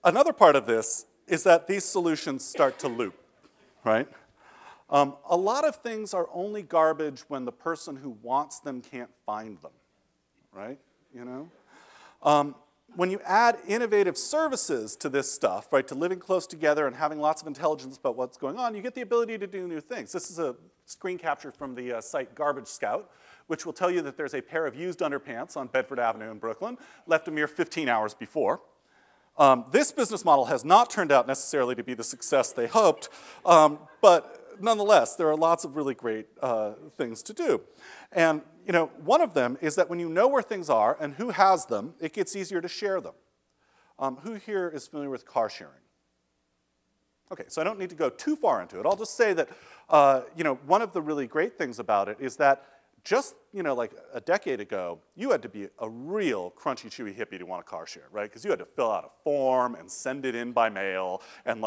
Another part of this is that these solutions start to loop, right? A lot of things are only garbage when the person who wants them can't find them, right? when you add innovative services to this stuff, right, to living close together and having lots of intelligence about what's going on, you get the ability to do new things. This is a screen capture from the site Garbage Scout, which will tell you that there's a pair of used underpants on Bedford Avenue in Brooklyn, left a mere 15 hours before. This business model has not turned out necessarily to be the success they hoped, but nonetheless, there are lots of really great things to do. And one of them is that when you know where things are and who has them, it gets easier to share them. Who here is familiar with car sharing? Okay, so I don't need to go too far into it. I'll just say that one of the really great things about it is that just like a decade ago, you had to be a real crunchy, chewy hippie to want a car share, right? Because you had to fill out a form and send it in by mail and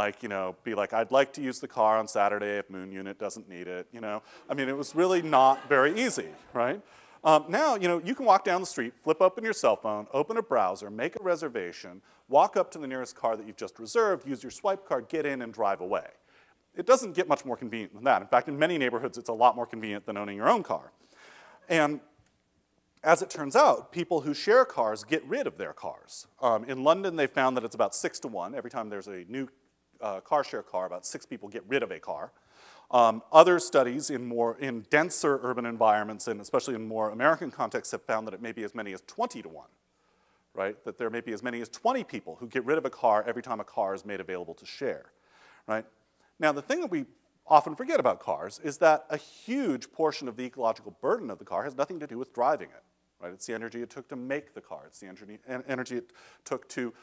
be like, I'd like to use the car on Saturday if Moon Unit doesn't need it, I mean, it was really not very easy, right? Now, you can walk down the street, flip open your cell phone, open a browser, make a reservation, walk up to the nearest car that you've just reserved, use your swipe card, get in, and drive away. It doesn't get much more convenient than that. In fact, in many neighborhoods, it's a lot more convenient than owning your own car. And as it turns out, people who share cars get rid of their cars. In London, they found that it's about 6 to 1. Every time there's a new car share car, about 6 people get rid of a car. Other studies in denser urban environments, and especially in more American contexts, have found that it may be as many as 20 to 1, right? That there may be as many as 20 people who get rid of a car every time a car is made available to share, right? Now, the thing that we often forget about cars is that a huge portion of the ecological burden of the car has nothing to do with driving it, right? It's the energy it took to make the car. It's the energy it took to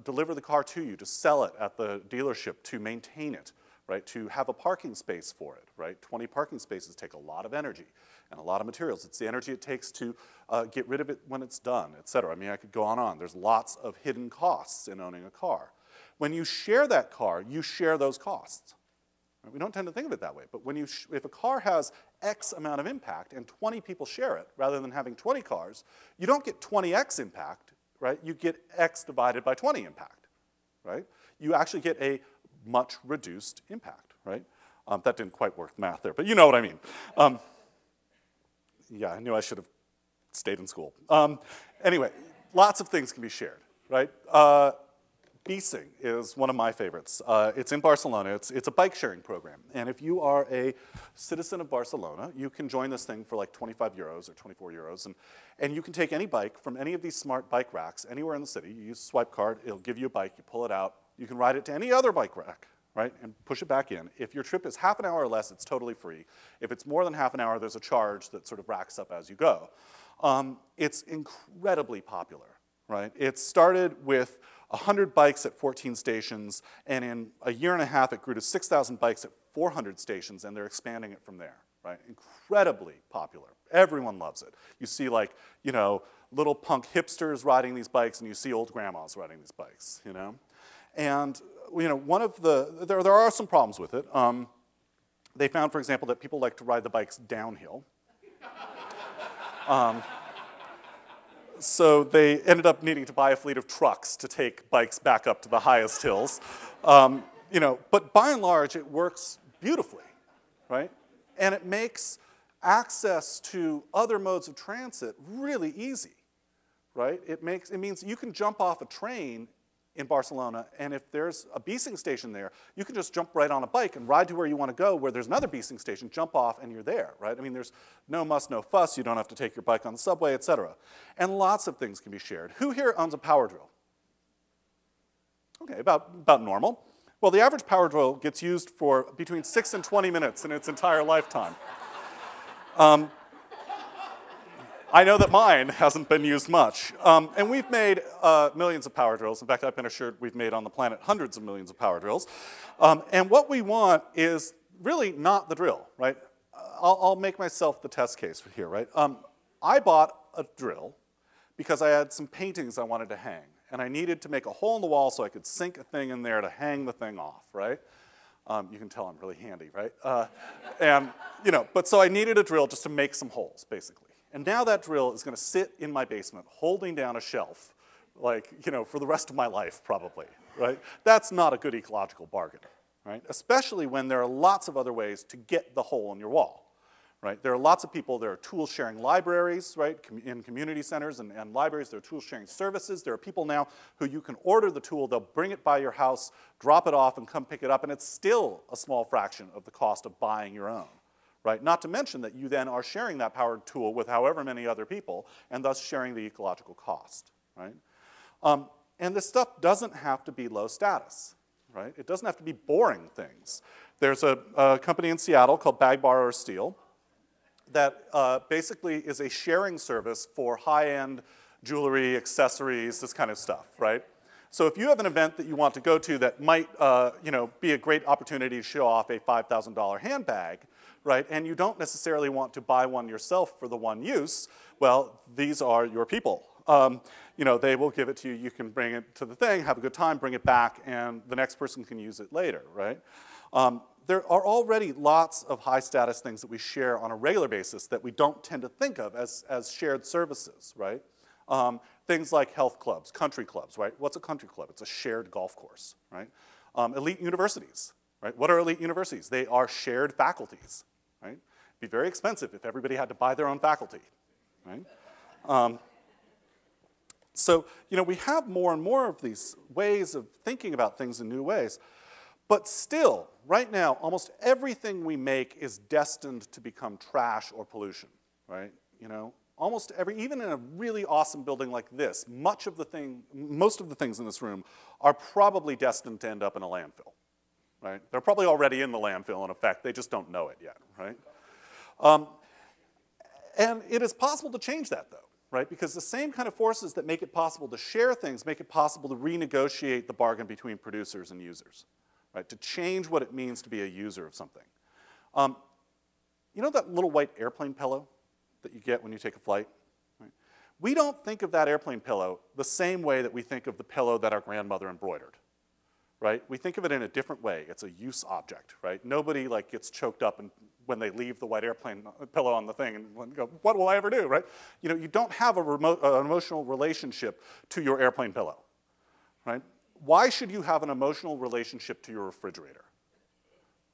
deliver the car to you, to sell it at the dealership, to maintain it, right? To have a parking space for it, right? 20 parking spaces take a lot of energy and a lot of materials. It's the energy it takes to get rid of it when it's done, et cetera. I mean, I could go on. There's lots of hidden costs in owning a car. When you share that car, you share those costs. We don't tend to think of it that way, but if a car has X amount of impact and 20 people share it, rather than having 20 cars, you don't get 20X impact, right? You get X divided by 20 impact, right? You actually get a much reduced impact, right? That didn't quite work math there, but you know what I mean. Yeah, I knew I should have stayed in school. Anyway, lots of things can be shared, right? Beasing is one of my favorites. It's in Barcelona. It's a bike sharing program. And if you are a citizen of Barcelona, you can join this thing for like 25 euros or 24 euros. And you can take any bike from any of these smart bike racks anywhere in the city. You use a swipe card. It'll give you a bike. You pull it out. You can ride it to any other bike rack, right, and push it back in. If your trip is half an hour or less, it's totally free. If it's more than half an hour, there's a charge that sort of racks up as you go. It's incredibly popular, right? It started with 100 bikes at 14 stations, and in a year and a half, it grew to 6,000 bikes at 400 stations, and they're expanding it from there, right? Incredibly popular. Everyone loves it. You see, like, little punk hipsters riding these bikes, and you see old grandmas riding these bikes, And, there are some problems with it. They found, for example, that people like to ride the bikes downhill. So they ended up needing to buy a fleet of trucks to take bikes back up to the highest hills. But by and large, it works beautifully, right? And it makes access to other modes of transit really easy, right? It means you can jump off a train in Barcelona, and if there's a beasing station there, you can just jump right on a bike and ride to where you want to go, where there's another beasing station, jump off, and you're there, right? I mean, there's no muss, no fuss. You don't have to take your bike on the subway, et cetera. And lots of things can be shared. Who here owns a power drill? Okay, about normal. Well, the average power drill gets used for between 6 and 20 minutes in its entire lifetime. I know that mine hasn't been used much. And we've made millions of power drills. In fact, I've been assured we've made on the planet hundreds of millions of power drills. And what we want is really not the drill, right? I'll make myself the test case here, right? I bought a drill because I had some paintings I wanted to hang. And I needed to make a hole in the wall so I could sink a thing in there to hang the thing off, right? You can tell I'm really handy, right? But so I needed a drill just to make some holes, basically. And now that drill is going to sit in my basement holding down a shelf, for the rest of my life, probably, right? That's not a good ecological bargain, right? Especially when there are lots of other ways to get the hole in your wall, right? There are lots of people, there are tool sharing libraries, right, in community centers and libraries. There are tool sharing services. There are people now who you can order the tool, they'll bring it by your house, drop it off, and come pick it up, and it's still a small fraction of the cost of buying your own, right? Not to mention that you then are sharing that powered tool with however many other people, and thus sharing the ecological cost, right? And this stuff doesn't have to be low status, right? It doesn't have to be boring things. There's a company in Seattle called Bag Borrower Steel that basically is a sharing service for high-end jewelry, accessories, this kind of stuff, right? So if you have an event that you want to go to that might be a great opportunity to show off a $5,000 handbag, right, and you don't necessarily want to buy one yourself for the one use, well, these are your people. They will give it to you, you can bring it to the thing, have a good time, bring it back, and the next person can use it later, right? There are already lots of high status things that we share on a regular basis that we don't tend to think of as shared services, right? Things like health clubs, country clubs, right? What's a country club? It's a shared golf course, right? Elite universities, right? What are elite universities? They are shared faculties, right? It'd be very expensive if everybody had to buy their own faculty, right? So, we have more and more of these ways of thinking about things in new ways. But still, right now, almost everything we make is destined to become trash or pollution, right? Almost even in a really awesome building like this, most of the things in this room are probably destined to end up in a landfill, right? They're probably already in the landfill, in effect. They just don't know it yet, right? And it is possible to change that, though, right? Because the same kind of forces that make it possible to share things make it possible to renegotiate the bargain between producers and users, right? To change what it means to be a user of something. You know that little white airplane pillow that you get when you take a flight? Right? We don't think of that airplane pillow the same way that we think of the pillow that our grandmother embroidered, right? We think of it in a different way. It's a use object, right? Nobody gets choked up when they leave the white airplane pillow on the thing and go, what will I ever do, right? You don't have an emotional relationship to your airplane pillow, right? Why should you have an emotional relationship to your refrigerator,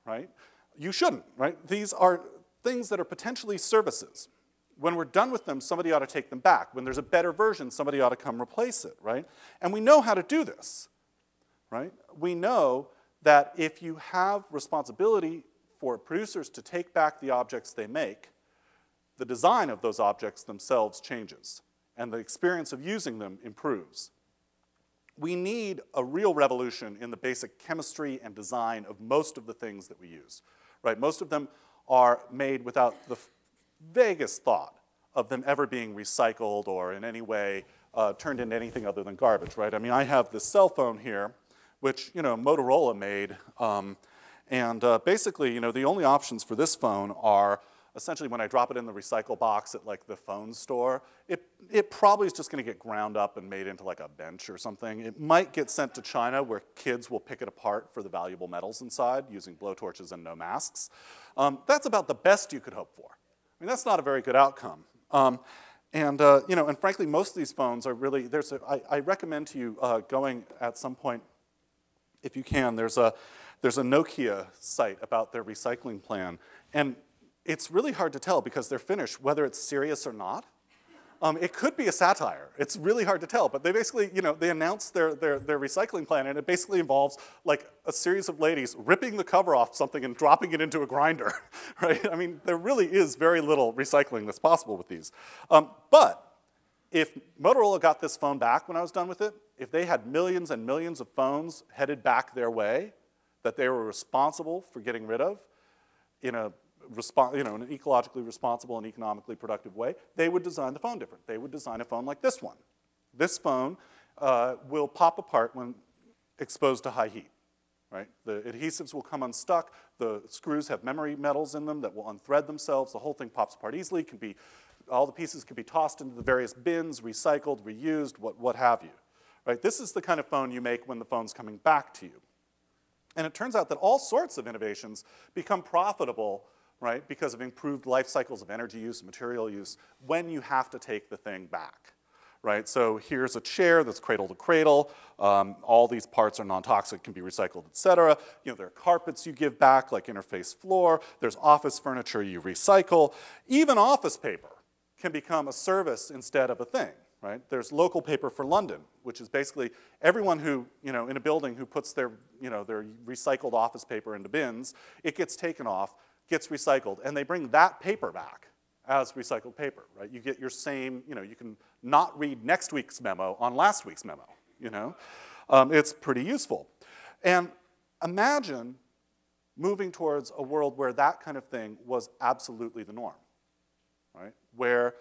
right? You shouldn't, right? These are things that are potentially services. When we're done with them, somebody ought to take them back. When there's a better version, somebody ought to come replace it, right? And we know how to do this, right? We know that if you have responsibility for producers to take back the objects they make, the design of those objects themselves changes, and the experience of using them improves. We need a real revolution in the basic chemistry and design of most of the things that we use, right? Most of them are made without the vaguest thought of them ever being recycled or in any way turned into anything other than garbage, right? I mean, I have this cell phone here, which, Motorola made, and basically, the only options for this phone are essentially when I drop it in the recycle box at the phone store, it probably is just going to get ground up and made into a bench or something. It might get sent to China where kids will pick it apart for the valuable metals inside using blowtorches and no masks. That's about the best you could hope for. I mean, that's not a very good outcome. And frankly, most of these phones are really, I recommend to you going at some point, if you can, there's a Nokia site about their recycling plan. And it's really hard to tell because they're Finnish, whether it's serious or not. It could be a satire. It's really hard to tell. But they basically, they announced their recycling plan, and it basically involves a series of ladies ripping the cover off something and dropping it into a grinder, right? I mean, there really is very little recycling that's possible with these. But if Motorola got this phone back when I was done with it, if they had millions and millions of phones headed back their way that they were responsible for getting rid of in an ecologically responsible and economically productive way, they would design the phone different. They would design a phone like this one. This phone will pop apart when exposed to high heat, right? The adhesives will come unstuck. The screws have memory metals in them that will unthread themselves. The whole thing pops apart easily. All the pieces can be tossed into the various bins, recycled, reused, what have you, right? This is the kind of phone you make when the phone's coming back to you. And it turns out that all sorts of innovations become profitable, right, because of improved life cycles of energy use, material use, when you have to take the thing back, right? So here's a chair that's cradle to cradle. All these parts are non-toxic, can be recycled, et cetera. You know, there are carpets you give back, like interface floor. There's office furniture you recycle. Even office paper can become a service instead of a thing, right? There's local paper for London, which is basically everyone who, you know, in a building who puts their, you know, their recycled office paper into bins, it gets taken off, gets recycled, and they bring that paper back as recycled paper, right? You get your same, you know, you can not read next week's memo on last week's memo, you know? It's pretty useful. And imagine moving towards a world where that kind of thing was absolutely the norm, right? Where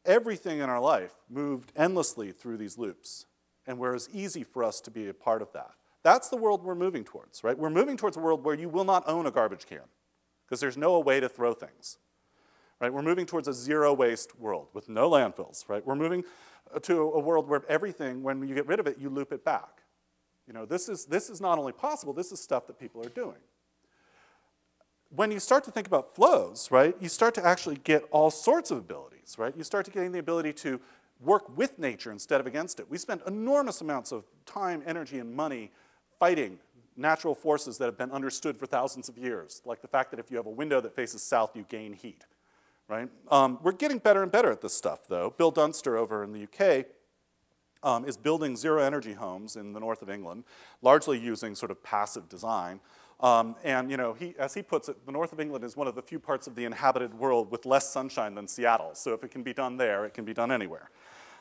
everything in our life moved endlessly through these loops, and where it's easy for us to be a part of that. That's the world we're moving towards, right? We're moving towards a world where you will not own a garbage can, because there's no way to throw things, right? We're moving towards a zero-waste world with no landfills, right? We're moving to a world where everything, when you get rid of it, you loop it back. You know, this is not only possible, this is stuff that people are doing. When you start to think about flows, right, you start to actually get all sorts of abilities, right? You start to gain the ability to work with nature instead of against it. We spend enormous amounts of time, energy, and money fighting natural forces that have been understood for thousands of years, like the fact that if you have a window that faces south, you gain heat, right? We're getting better and better at this stuff, though. Bill Dunster over in the UK is building zero-energy homes in the north of England, largely using sort of passive design. And you know, as he puts it, the north of England is one of the few parts of the inhabited world with less sunshine than Seattle. So if it can be done there, it can be done anywhere.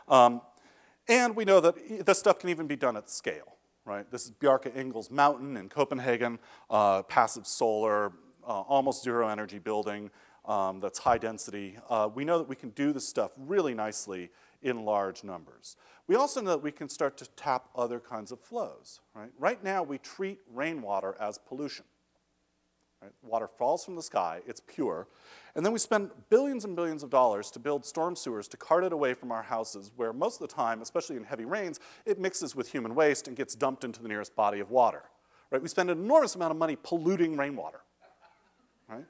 And we know that this stuff can even be done at scale, right? This is Bjarke Ingels Mountain in Copenhagen, passive solar, almost zero energy building that's high density. We know that we can do this stuff really nicely in large numbers. We also know that we can start to tap other kinds of flows, right? Right now, we treat rainwater as pollution. Right? Water falls from the sky, it's pure, and then we spend billions and billions of dollars to build storm sewers to cart it away from our houses, where most of the time, especially in heavy rains, it mixes with human waste and gets dumped into the nearest body of water. Right? We spend an enormous amount of money polluting rainwater. Right?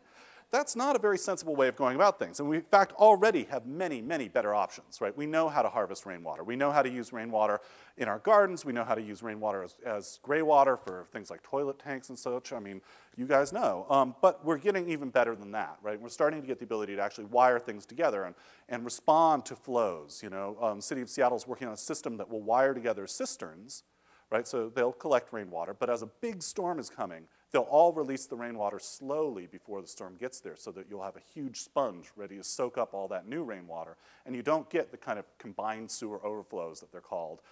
That's not a very sensible way of going about things. And we, in fact, already have many, many better options, right? We know how to harvest rainwater. We know how to use rainwater in our gardens. We know how to use rainwater as gray water for things like toilet tanks and such. I mean, you guys know. But we're getting even better than that, right? We're starting to get the ability to actually wire things together and respond to flows. You know, City of Seattle's working on a system that will wire together cisterns, right? So they'll collect rainwater, but as a big storm is coming, they'll all release the rainwater slowly before the storm gets there so that you'll have a huge sponge ready to soak up all that new rainwater. And you don't get the kind of combined sewer overflows that they're called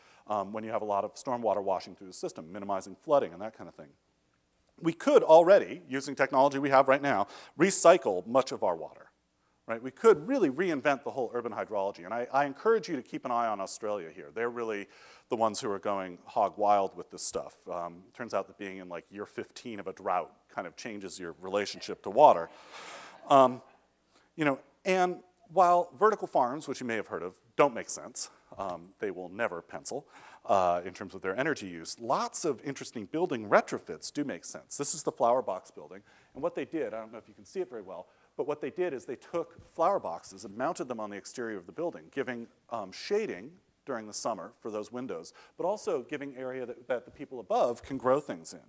when you have a lot of stormwater washing through the system, minimizing flooding and that kind of thing. We could already, using technology we have right now, recycle much of our water. Right? We could really reinvent the whole urban hydrology. And I encourage you to keep an eye on Australia here. They're really the ones who are going hog wild with this stuff. Turns out that being in like year 15 of a drought kind of changes your relationship to water. You know, and while vertical farms, which you may have heard of, don't make sense, they will never pencil in terms of their energy use, lots of interesting building retrofits do make sense. This is the flower box building. And what they did, I don't know if you can see it very well, but what they did is they took flower boxes and mounted them on the exterior of the building, giving shading during the summer for those windows, but also giving area that the people above can grow things in.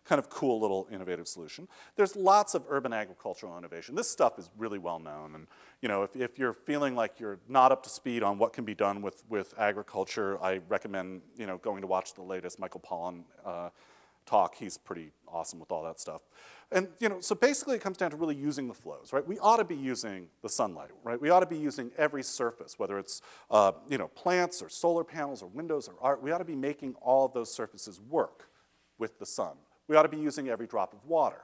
Kind of cool little innovative solution. There's lots of urban agricultural innovation. This stuff is really well known, and you know, if you're feeling like you're not up to speed on what can be done with agriculture, I recommend, you know, going to watch the latest Michael Pollan talk. He's pretty awesome with all that stuff. And you know, so basically it comes down to really using the flows, right? We ought to be using the sunlight, right? We ought to be using every surface, whether it's you know, plants or solar panels or windows or art. We ought to be making all of those surfaces work with the sun. We ought to be using every drop of water,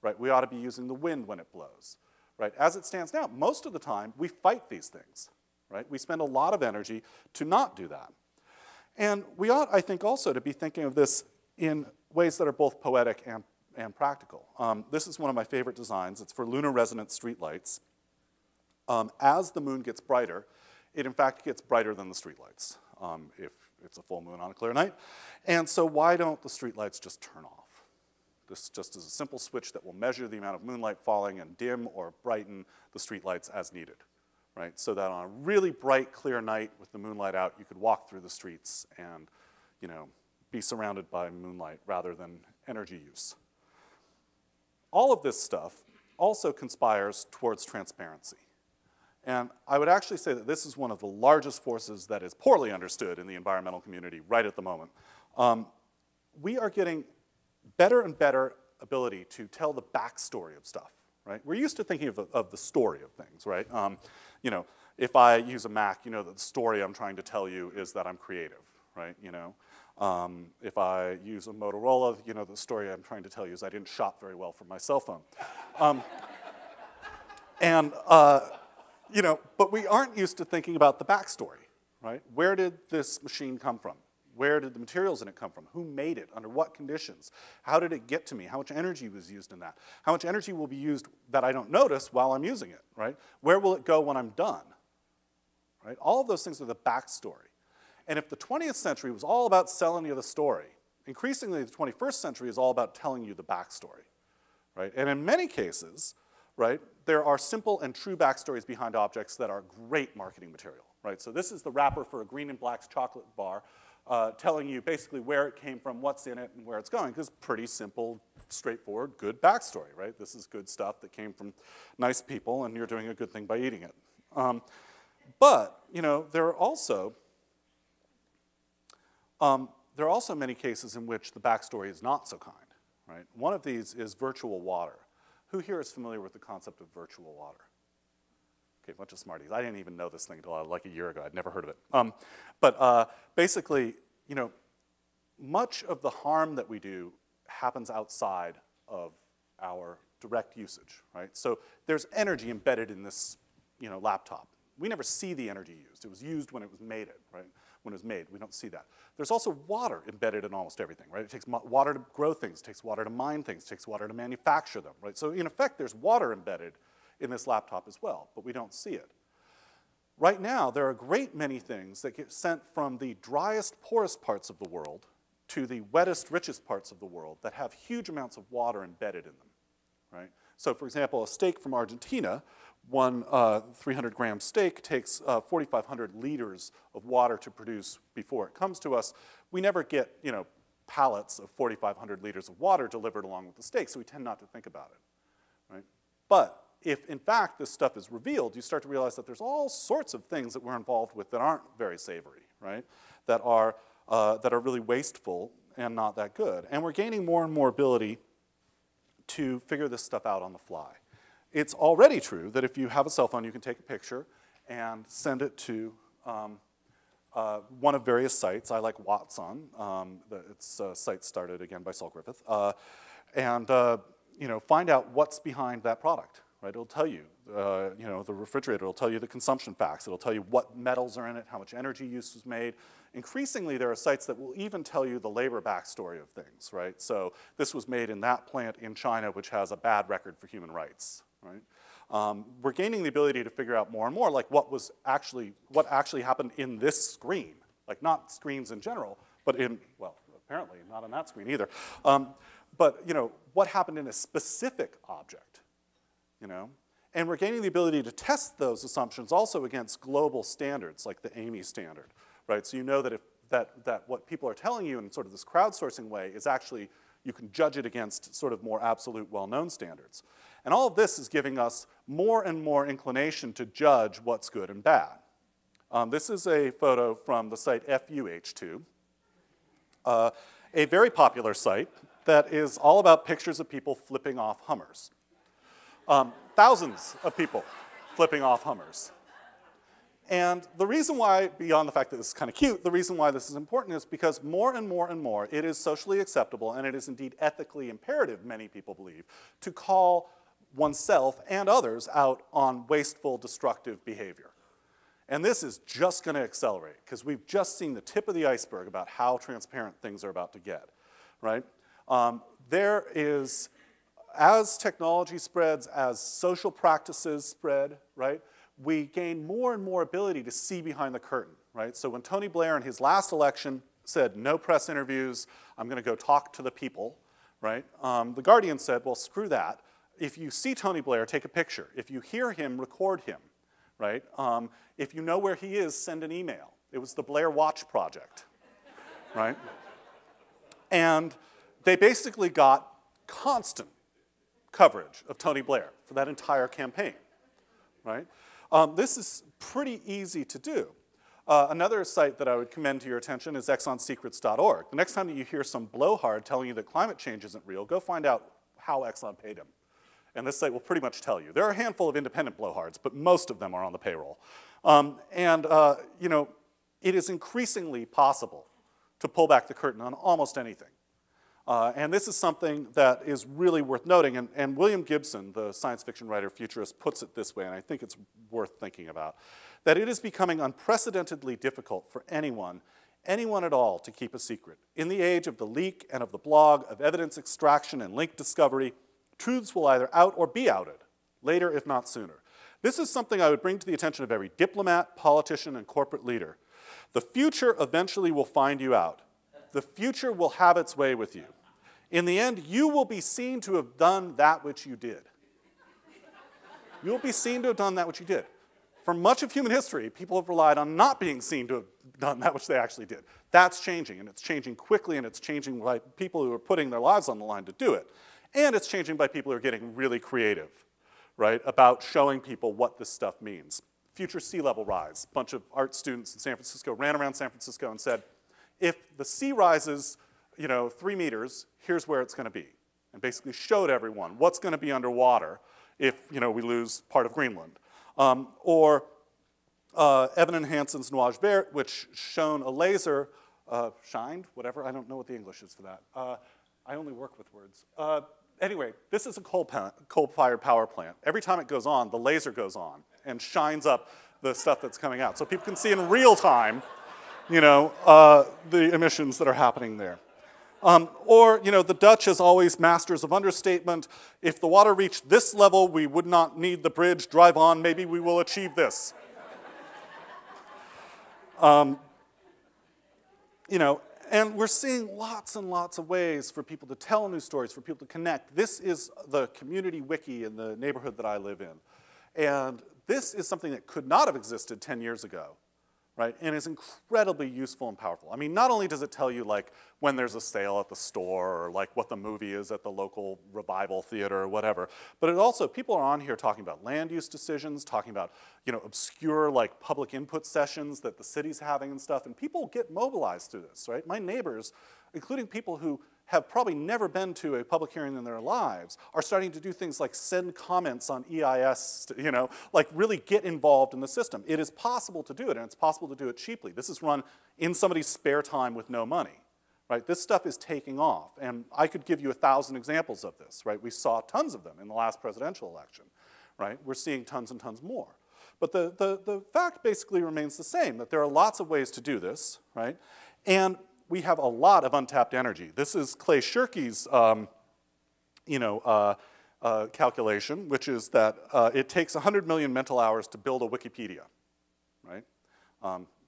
right? We ought to be using the wind when it blows, right? As it stands now, most of the time we fight these things, right? We spend a lot of energy to not do that. And we ought, I think, also to be thinking of this in ways that are both poetic and practical. This is one of my favorite designs. It's for Lunar Resonance streetlights. As the moon gets brighter, it in fact gets brighter than the streetlights if it's a full moon on a clear night. And so why don't the streetlights just turn off? This just is a simple switch that will measure the amount of moonlight falling and dim or brighten the streetlights as needed. right? So that on a really bright, clear night with the moonlight out, you could walk through the streets and, you know, be surrounded by moonlight rather than energy use. All of this stuff also conspires towards transparency. And I would actually say that this is one of the largest forces that is poorly understood in the environmental community right at the moment. We are getting better and better ability to tell the backstory of stuff, right? We're used to thinking of the story of things, right? You know, if I use a Mac, you know that the story I'm trying to tell you is that I'm creative, right? You know, if I use a Motorola, you know, the story I'm trying to tell you is I didn't shop very well for my cell phone. You know, but we aren't used to thinking about the backstory, right? Where did this machine come from? Where did the materials in it come from? Who made it? Under what conditions? How did it get to me? How much energy was used in that? How much energy will be used that I don't notice while I'm using it, right? Where will it go when I'm done, right? All of those things are the backstory. And if the 20th century was all about selling you the story, increasingly the 21st century is all about telling you the backstory, right? And in many cases, right, there are simple and true backstories behind objects that are great marketing material, right? So this is the wrapper for a Green and Black's chocolate bar, telling you basically where it came from, what's in it, and where it's going, because pretty simple, straightforward, good backstory, right? This is good stuff that came from nice people, and you're doing a good thing by eating it. But, you know, there are also many cases in which the backstory is not so kind, right? One of these is virtual water. Who here is familiar with the concept of virtual water? Okay, a bunch of smarties. I didn't even know this thing until like a year ago. I'd never heard of it. Basically, you know, much of the harm that we do happens outside of our direct usage, right? So there's energy embedded in this, you know, laptop. We never see the energy used. It was used when it was made, right? When it was made, we don't see that. There's also water embedded in almost everything, right? It takes water to grow things, it takes water to mine things, it takes water to manufacture them, right? So in effect, there's water embedded in this laptop as well, but we don't see it. Right now, there are a great many things that get sent from the driest, poorest parts of the world to the wettest, richest parts of the world that have huge amounts of water embedded in them, right? So for example, a steak from Argentina, one 300-gram steak takes 4,500 liters of water to produce before it comes to us. We never get, you know, pallets of 4,500 liters of water delivered along with the steak, so we tend not to think about it, right? But if, in fact, this stuff is revealed, you start to realize that there's all sorts of things that we're involved with that aren't very savory, right? That are really wasteful and not that good. And we're gaining more and more ability to figure this stuff out on the fly. It's already true that if you have a cell phone, you can take a picture and send it to one of various sites. I like Watson. It's a site started again by Saul Griffith. You know, find out what's behind that product. Right, it'll tell you, you know, the refrigerator will tell you the consumption facts. It'll tell you what metals are in it, how much energy use was made. Increasingly, there are sites that will even tell you the labor backstory of things, right? So this was made in that plant in China, which has a bad record for human rights, right? We're gaining the ability to figure out more and more, like what actually happened in this screen, like not screens in general, but in, well, apparently not on that screen either. But, you know, what happened in a specific object. You know? And we're gaining the ability to test those assumptions also against global standards, like the Amy standard, right? So you know that that what people are telling you in sort of this crowdsourcing way is actually, you can judge it against sort of more absolute well-known standards. And all of this is giving us more and more inclination to judge what's good and bad. This is a photo from the site FUH2, a very popular site that is all about pictures of people flipping off Hummers. Thousands of people flipping off Hummers. And the reason why, beyond the fact that this is kind of cute, the reason why this is important is because more and more and more it is socially acceptable, and it is indeed ethically imperative, many people believe, to call oneself and others out on wasteful, destructive behavior. And this is just going to accelerate, because we've just seen the tip of the iceberg about how transparent things are about to get, right? There is, as technology spreads, as social practices spread, right, we gain more and more ability to see behind the curtain, right? So when Tony Blair in his last election said, no press interviews, I'm going to go talk to the people, right? The Guardian said, well, screw that. If you see Tony Blair, take a picture. If you hear him, record him, right? If you know where he is, send an email. It was the Blair Watch Project, right? And they basically got constant coverage of Tony Blair for that entire campaign, right? This is pretty easy to do. Another site that I would commend to your attention is exxonsecrets.org. The next time that you hear some blowhard telling you that climate change isn't real, go find out how Exxon paid him. And this site will pretty much tell you. There are a handful of independent blowhards, but most of them are on the payroll. You know, it is increasingly possible to pull back the curtain on almost anything. And this is something that is really worth noting. And William Gibson, the science fiction writer futurist, puts it this way, and I think it's worth thinking about, that it is becoming unprecedentedly difficult for anyone at all, to keep a secret. In the age of the leak and of the blog, of evidence extraction and link discovery, truths will either out or be outed, later if not sooner. This is something I would bring to the attention of every diplomat, politician, and corporate leader. The future eventually will find you out. The future will have its way with you. In the end, you will be seen to have done that which you did. You will be seen to have done that which you did. For much of human history, people have relied on not being seen to have done that which they actually did. That's changing, and it's changing quickly, and it's changing by people who are putting their lives on the line to do it. And it's changing by people who are getting really creative, right, about showing people what this stuff means. Future sea level rise. A bunch of art students in San Francisco ran around San Francisco and said, if the sea rises, you know, 3 meters, here's where it's going to be. And basically showed everyone what's going to be underwater if, you know, we lose part of Greenland. Evan and Hansen's Nuage Vert, which shone a laser, shined, whatever, I don't know what the English is for that. I only work with words. Anyway, this is a coal-fired power plant. Every time it goes on, the laser goes on and shines up the stuff that's coming out. So people can see in real time, you know, the emissions that are happening there. You know, the Dutch, as always, masters of understatement. If the water reached this level, we would not need the bridge. Drive on, maybe we will achieve this. You know, and we're seeing lots and lots of ways for people to tell new stories, for people to connect. This is the community wiki in the neighborhood that I live in. And this is something that could not have existed 10 years ago, right? And is incredibly useful and powerful. I mean, not only does it tell you like when there's a sale at the store or like what the movie is at the local revival theater or whatever, but it also, people are on here talking about land use decisions, talking about, you know, obscure like public input sessions that the city's having and stuff, and people get mobilized through this, right? My neighbors, including people who have probably never been to a public hearing in their lives, are starting to do things like send comments on EIS, you know, like really get involved in the system. It is possible to do it, and it's possible to do it cheaply. This is run in somebody's spare time with no money, right? This stuff is taking off, and I could give you 1,000 examples of this, right? We saw tons of them in the last presidential election, right? We're seeing tons and tons more. But the fact basically remains the same, that there are lots of ways to do this, right? And we have a lot of untapped energy. This is Clay Shirky's calculation, which is that it takes 100 million mental hours to build a Wikipedia, right?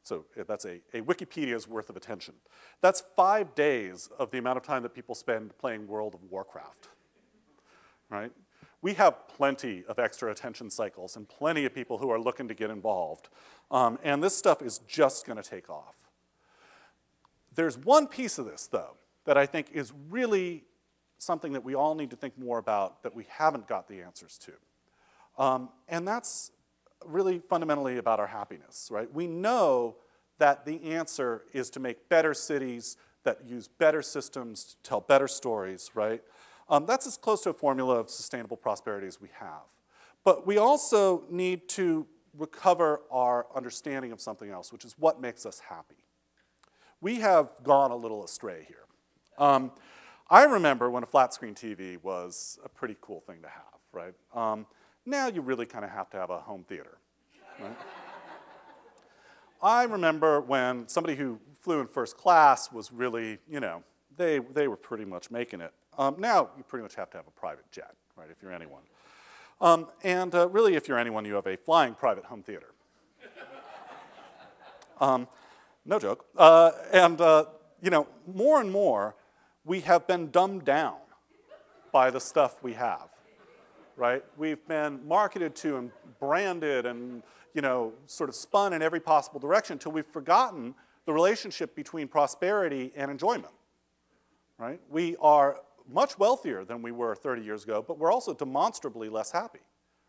So that's a Wikipedia's worth of attention. That's 5 days of the amount of time that people spend playing World of Warcraft, right? We have plenty of extra attention cycles and plenty of people who are looking to get involved. And this stuff is just going to take off. There's one piece of this, though, that I think is really something that we all need to think more about that we haven't got the answers to. And that's really fundamentally about our happiness, right? We know that the answer is to make better cities that use better systems to tell better stories, right? That's as close to a formula of sustainable prosperity as we have. But we also need to recover our understanding of something else, which is what makes us happy. We have gone a little astray here. I remember when a flat screen TV was a pretty cool thing to have, right? Now you really kind of have to have a home theater, right? I remember when somebody who flew in first class was really, you know, they were pretty much making it. Now you pretty much have to have a private jet, right, if you're anyone. Really, if you're anyone, you have a flying private home theater. No joke. You know, more and more, we have been dumbed down by the stuff we have, right? We've been marketed to and branded and, sort of spun in every possible direction until we've forgotten the relationship between prosperity and enjoyment, right? We are much wealthier than we were 30 years ago, but we're also demonstrably less happy,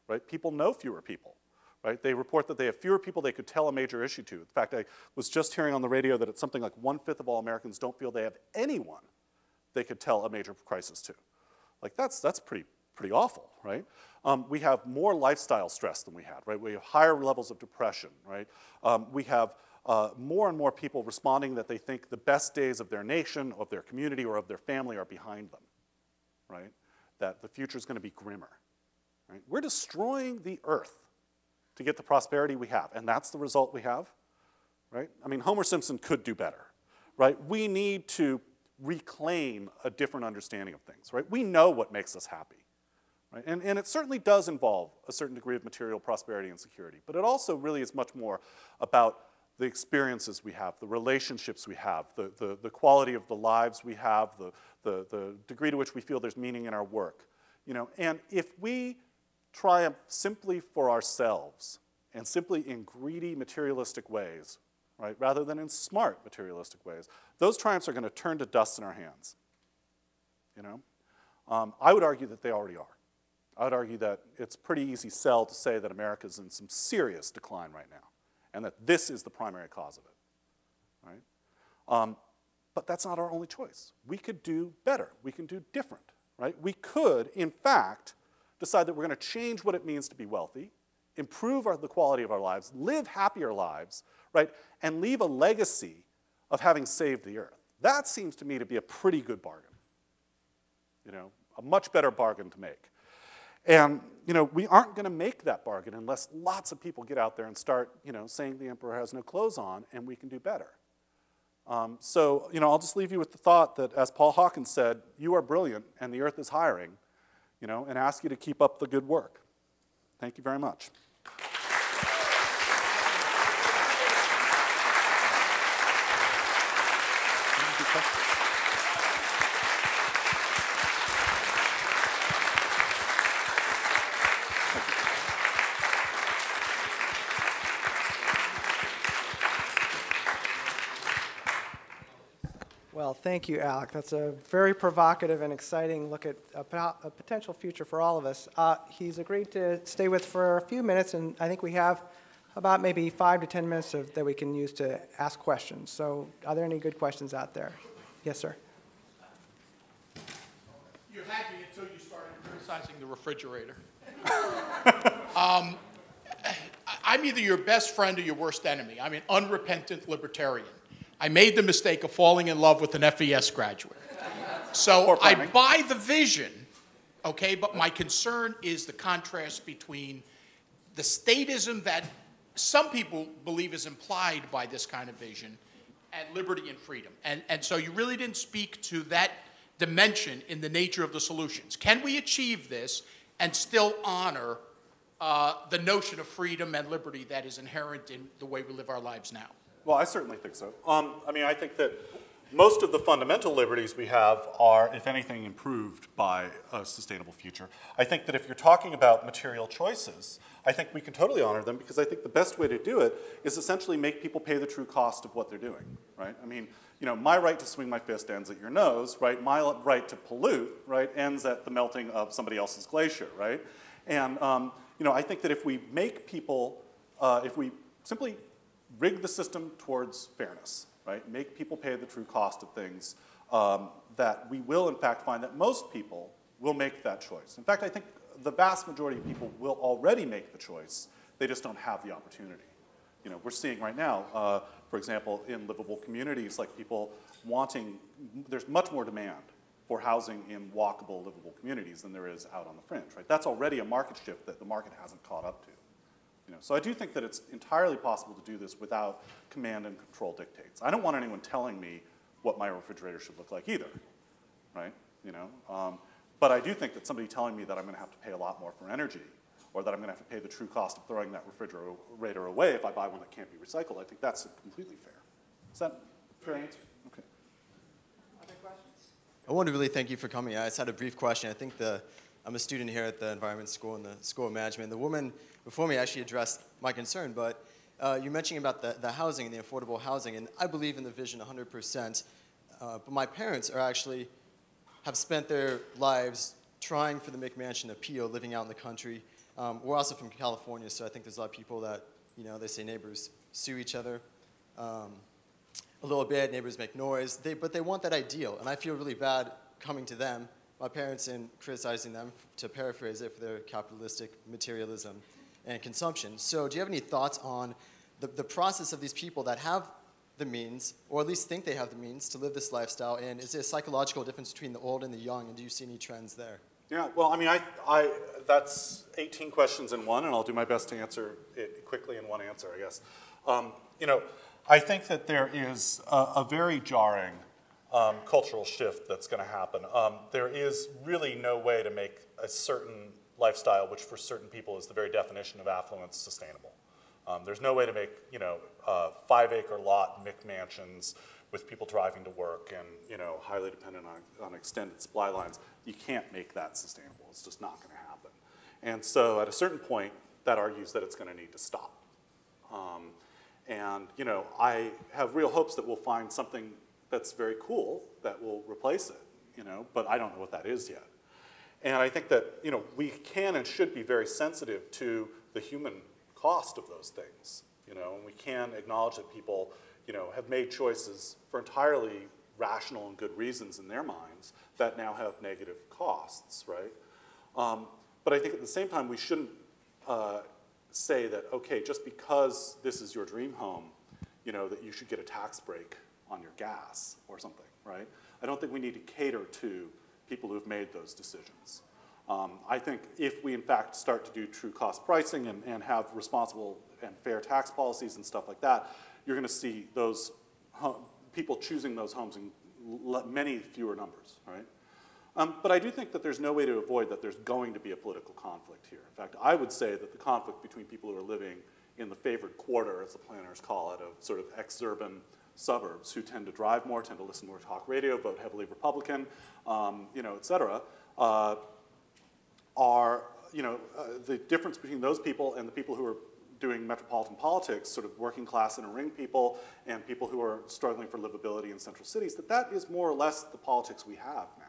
right? People know fewer people, right? They report that they have fewer people they could tell a major issue to. In fact, I was just hearing on the radio that it's something like 1/5 of all Americans don't feel they have anyone they could tell a major crisis to. Like, that's pretty awful, right? We have more lifestyle stress than we had, right? We have higher levels of depression, right? We have more and more people responding that they think the best days of their nation, of their community, or of their family are behind them, right? That the future is going to be grimmer, right? We're destroying the earth to get the prosperity we have, and that's the result we have, right? I mean, Homer Simpson could do better, right? We need to reclaim a different understanding of things, right? We know what makes us happy, right? And it certainly does involve a certain degree of material prosperity and security, but it also really is much more about the experiences we have, the relationships we have, the quality of the lives we have, the degree to which we feel there's meaning in our work, And if we triumph simply for ourselves and simply in greedy materialistic ways, right, rather than in smart materialistic ways, those triumphs are going to turn to dust in our hands, I would argue that they already are. I would argue that it's a pretty easy sell to say that America's in some serious decline right now, and that this is the primary cause of it, right? But that's not our only choice. We could do better. We can do different, right? We could, in fact, decide that we're going to change what it means to be wealthy, improve the quality of our lives, live happier lives, right, and leave a legacy of having saved the earth. That seems to me to be a pretty good bargain, a much better bargain to make. And, we aren't going to make that bargain unless lots of people get out there and start, saying the emperor has no clothes on and we can do better. So, I'll just leave you with the thought that, as Paul Hawkins said, you are brilliant and the earth is hiring, and ask you to keep up the good work. Thank you very much. Well, thank you, Alec. That's a very provocative and exciting look at a potential future for all of us. He's agreed to stay with for a few minutes, and I think we have about maybe 5 to 10 minutes that we can use to ask questions. So are there any good questions out there? Yes, sir. You had me until you started criticizing the refrigerator. I'm either your best friend or your worst enemy. I'm an unrepentant libertarian. I made the mistake of falling in love with an FES graduate. So I buy the vision, okay, but my concern is the contrast between the statism that some people believe is implied by this kind of vision and liberty and freedom. And so you really didn't speak to that dimension in the nature of the solutions. Can we achieve this and still honor the notion of freedom and liberty that is inherent in the way we live our lives now? Well, I certainly think so. I think that most of the fundamental liberties we have are, if anything, improved by a sustainable future. I think that if you're talking about material choices, I think we can totally honor them, because I think the best way to do it is essentially make people pay the true cost of what they're doing, right? My right to swing my fist ends at your nose, right? My right to pollute, right, ends at the melting of somebody else's glacier, right? And, I think that if we make people, if we simply rig the system towards fairness, right? Make people pay the true cost of things, that we will, in fact, find that most people will make that choice. In fact, I think the vast majority of people will already make the choice. They just don't have the opportunity. We're seeing right now, for example, in livable communities, like people wanting, there's much more demand for housing in walkable, livable communities than there is out on the fringe, right? That's already a market shift that the market hasn't caught up to. So I do think that it's entirely possible to do this without command and control dictates. I don't want anyone telling me what my refrigerator should look like either, right? But I do think that somebody telling me that I'm going to have to pay a lot more for energy, or that I'm going to have to pay the true cost of throwing that refrigerator away if I buy one that can't be recycled, I think that's completely fair. Is that a fair answer? Okay. Other questions? I want to really thank you for coming. I just had a brief question. I think the I'm a student here at the Environment School in the School of Management. The woman before me actually addressed my concern, but you're mentioning about the housing and the affordable housing, and I believe in the vision 100%. But my parents are actually have spent their lives trying for the McMansion appeal, living out in the country. We're also from California, so I think there's a lot of people that, you know, they say neighbors sue each other a little bit, neighbors make noise, but they want that ideal, and I feel really bad coming to them, my parents, and criticizing them, to paraphrase it, for their capitalistic materialism and consumption. So do you have any thoughts on the process of these people that have the means, or at least think they have the means, to live this lifestyle, and is there a psychological difference between the old and the young, and do you see any trends there? Yeah, well, I mean, that's 18 questions in one, and I'll do my best to answer it quickly in one answer, I guess. You know, I think that there is a very jarring cultural shift that's going to happen. There is really no way to make a certain lifestyle, which for certain people is the very definition of affluence, sustainable. There's no way to make, you know, 5-acre lot McMansions with people driving to work and, you know, highly dependent on extended supply lines. You can't make that sustainable. It's just not going to happen. And so at a certain point, that argues that it's going to need to stop. And, you know, I have real hopes that we'll find something that's very cool that will replace it, you know, but I don't know what that is yet. And I think that, you know, we can and should be very sensitive to the human cost of those things, you know, and we can acknowledge that people, you know, have made choices for entirely rational and good reasons in their minds that now have negative costs, right? But I think at the same time we shouldn't say that, okay, just because this is your dream home, you know, that you should get a tax break on your gas or something, right? I don't think we need to cater to people who've made those decisions. I think if we in fact start to do true cost pricing and have responsible and fair tax policies and stuff like that, you're going to see those people choosing those homes in many fewer numbers, right? But I do think that there's no way to avoid that there's going to be a political conflict here. In fact, I would say that the conflict between people who are living in the favored quarter, as the planners call it, of sort of exurban suburbs, who tend to drive more, tend to listen more to talk radio, vote heavily Republican, you know, et cetera, are, you know, the difference between those people and the people who are doing metropolitan politics, sort of working class inner ring people and people who are struggling for livability in central cities, that is more or less the politics we have now.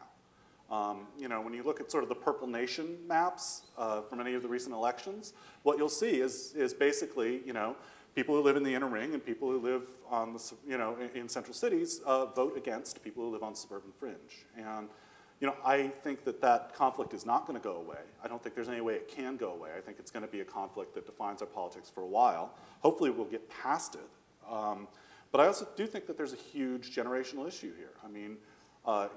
You know, when you look at sort of the Purple Nation maps from any of the recent elections, what you'll see is basically, you know, people who live in the inner ring and people who live on the, you know, in central cities vote against people who live on the suburban fringe. And, you know, I think that that conflict is not going to go away. I don't think there's any way it can go away. I think it's going to be a conflict that defines our politics for a while. Hopefully we'll get past it. But I also do think that there's a huge generational issue here. I mean,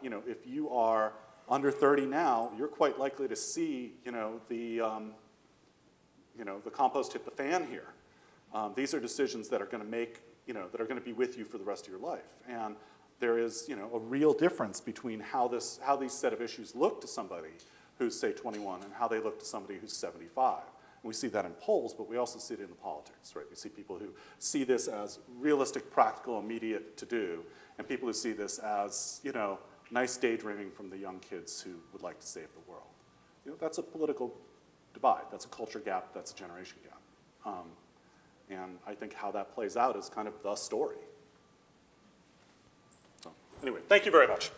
you know, if you are under 30 now, you're quite likely to see, you know, the compost hit the fan here. These are decisions that are going to make, you know, that are going to be with you for the rest of your life. And there is, you know, a real difference between how these set of issues look to somebody who's, say, 21 and how they look to somebody who's 75. And we see that in polls, but we also see it in the politics, right? We see people who see this as realistic, practical, immediate to do, and people who see this as, you know, nice daydreaming from the young kids who would like to save the world. You know, that's a political divide. That's a culture gap. That's a generation gap. And I think how that plays out is kind of the story. So, anyway, thank you very much.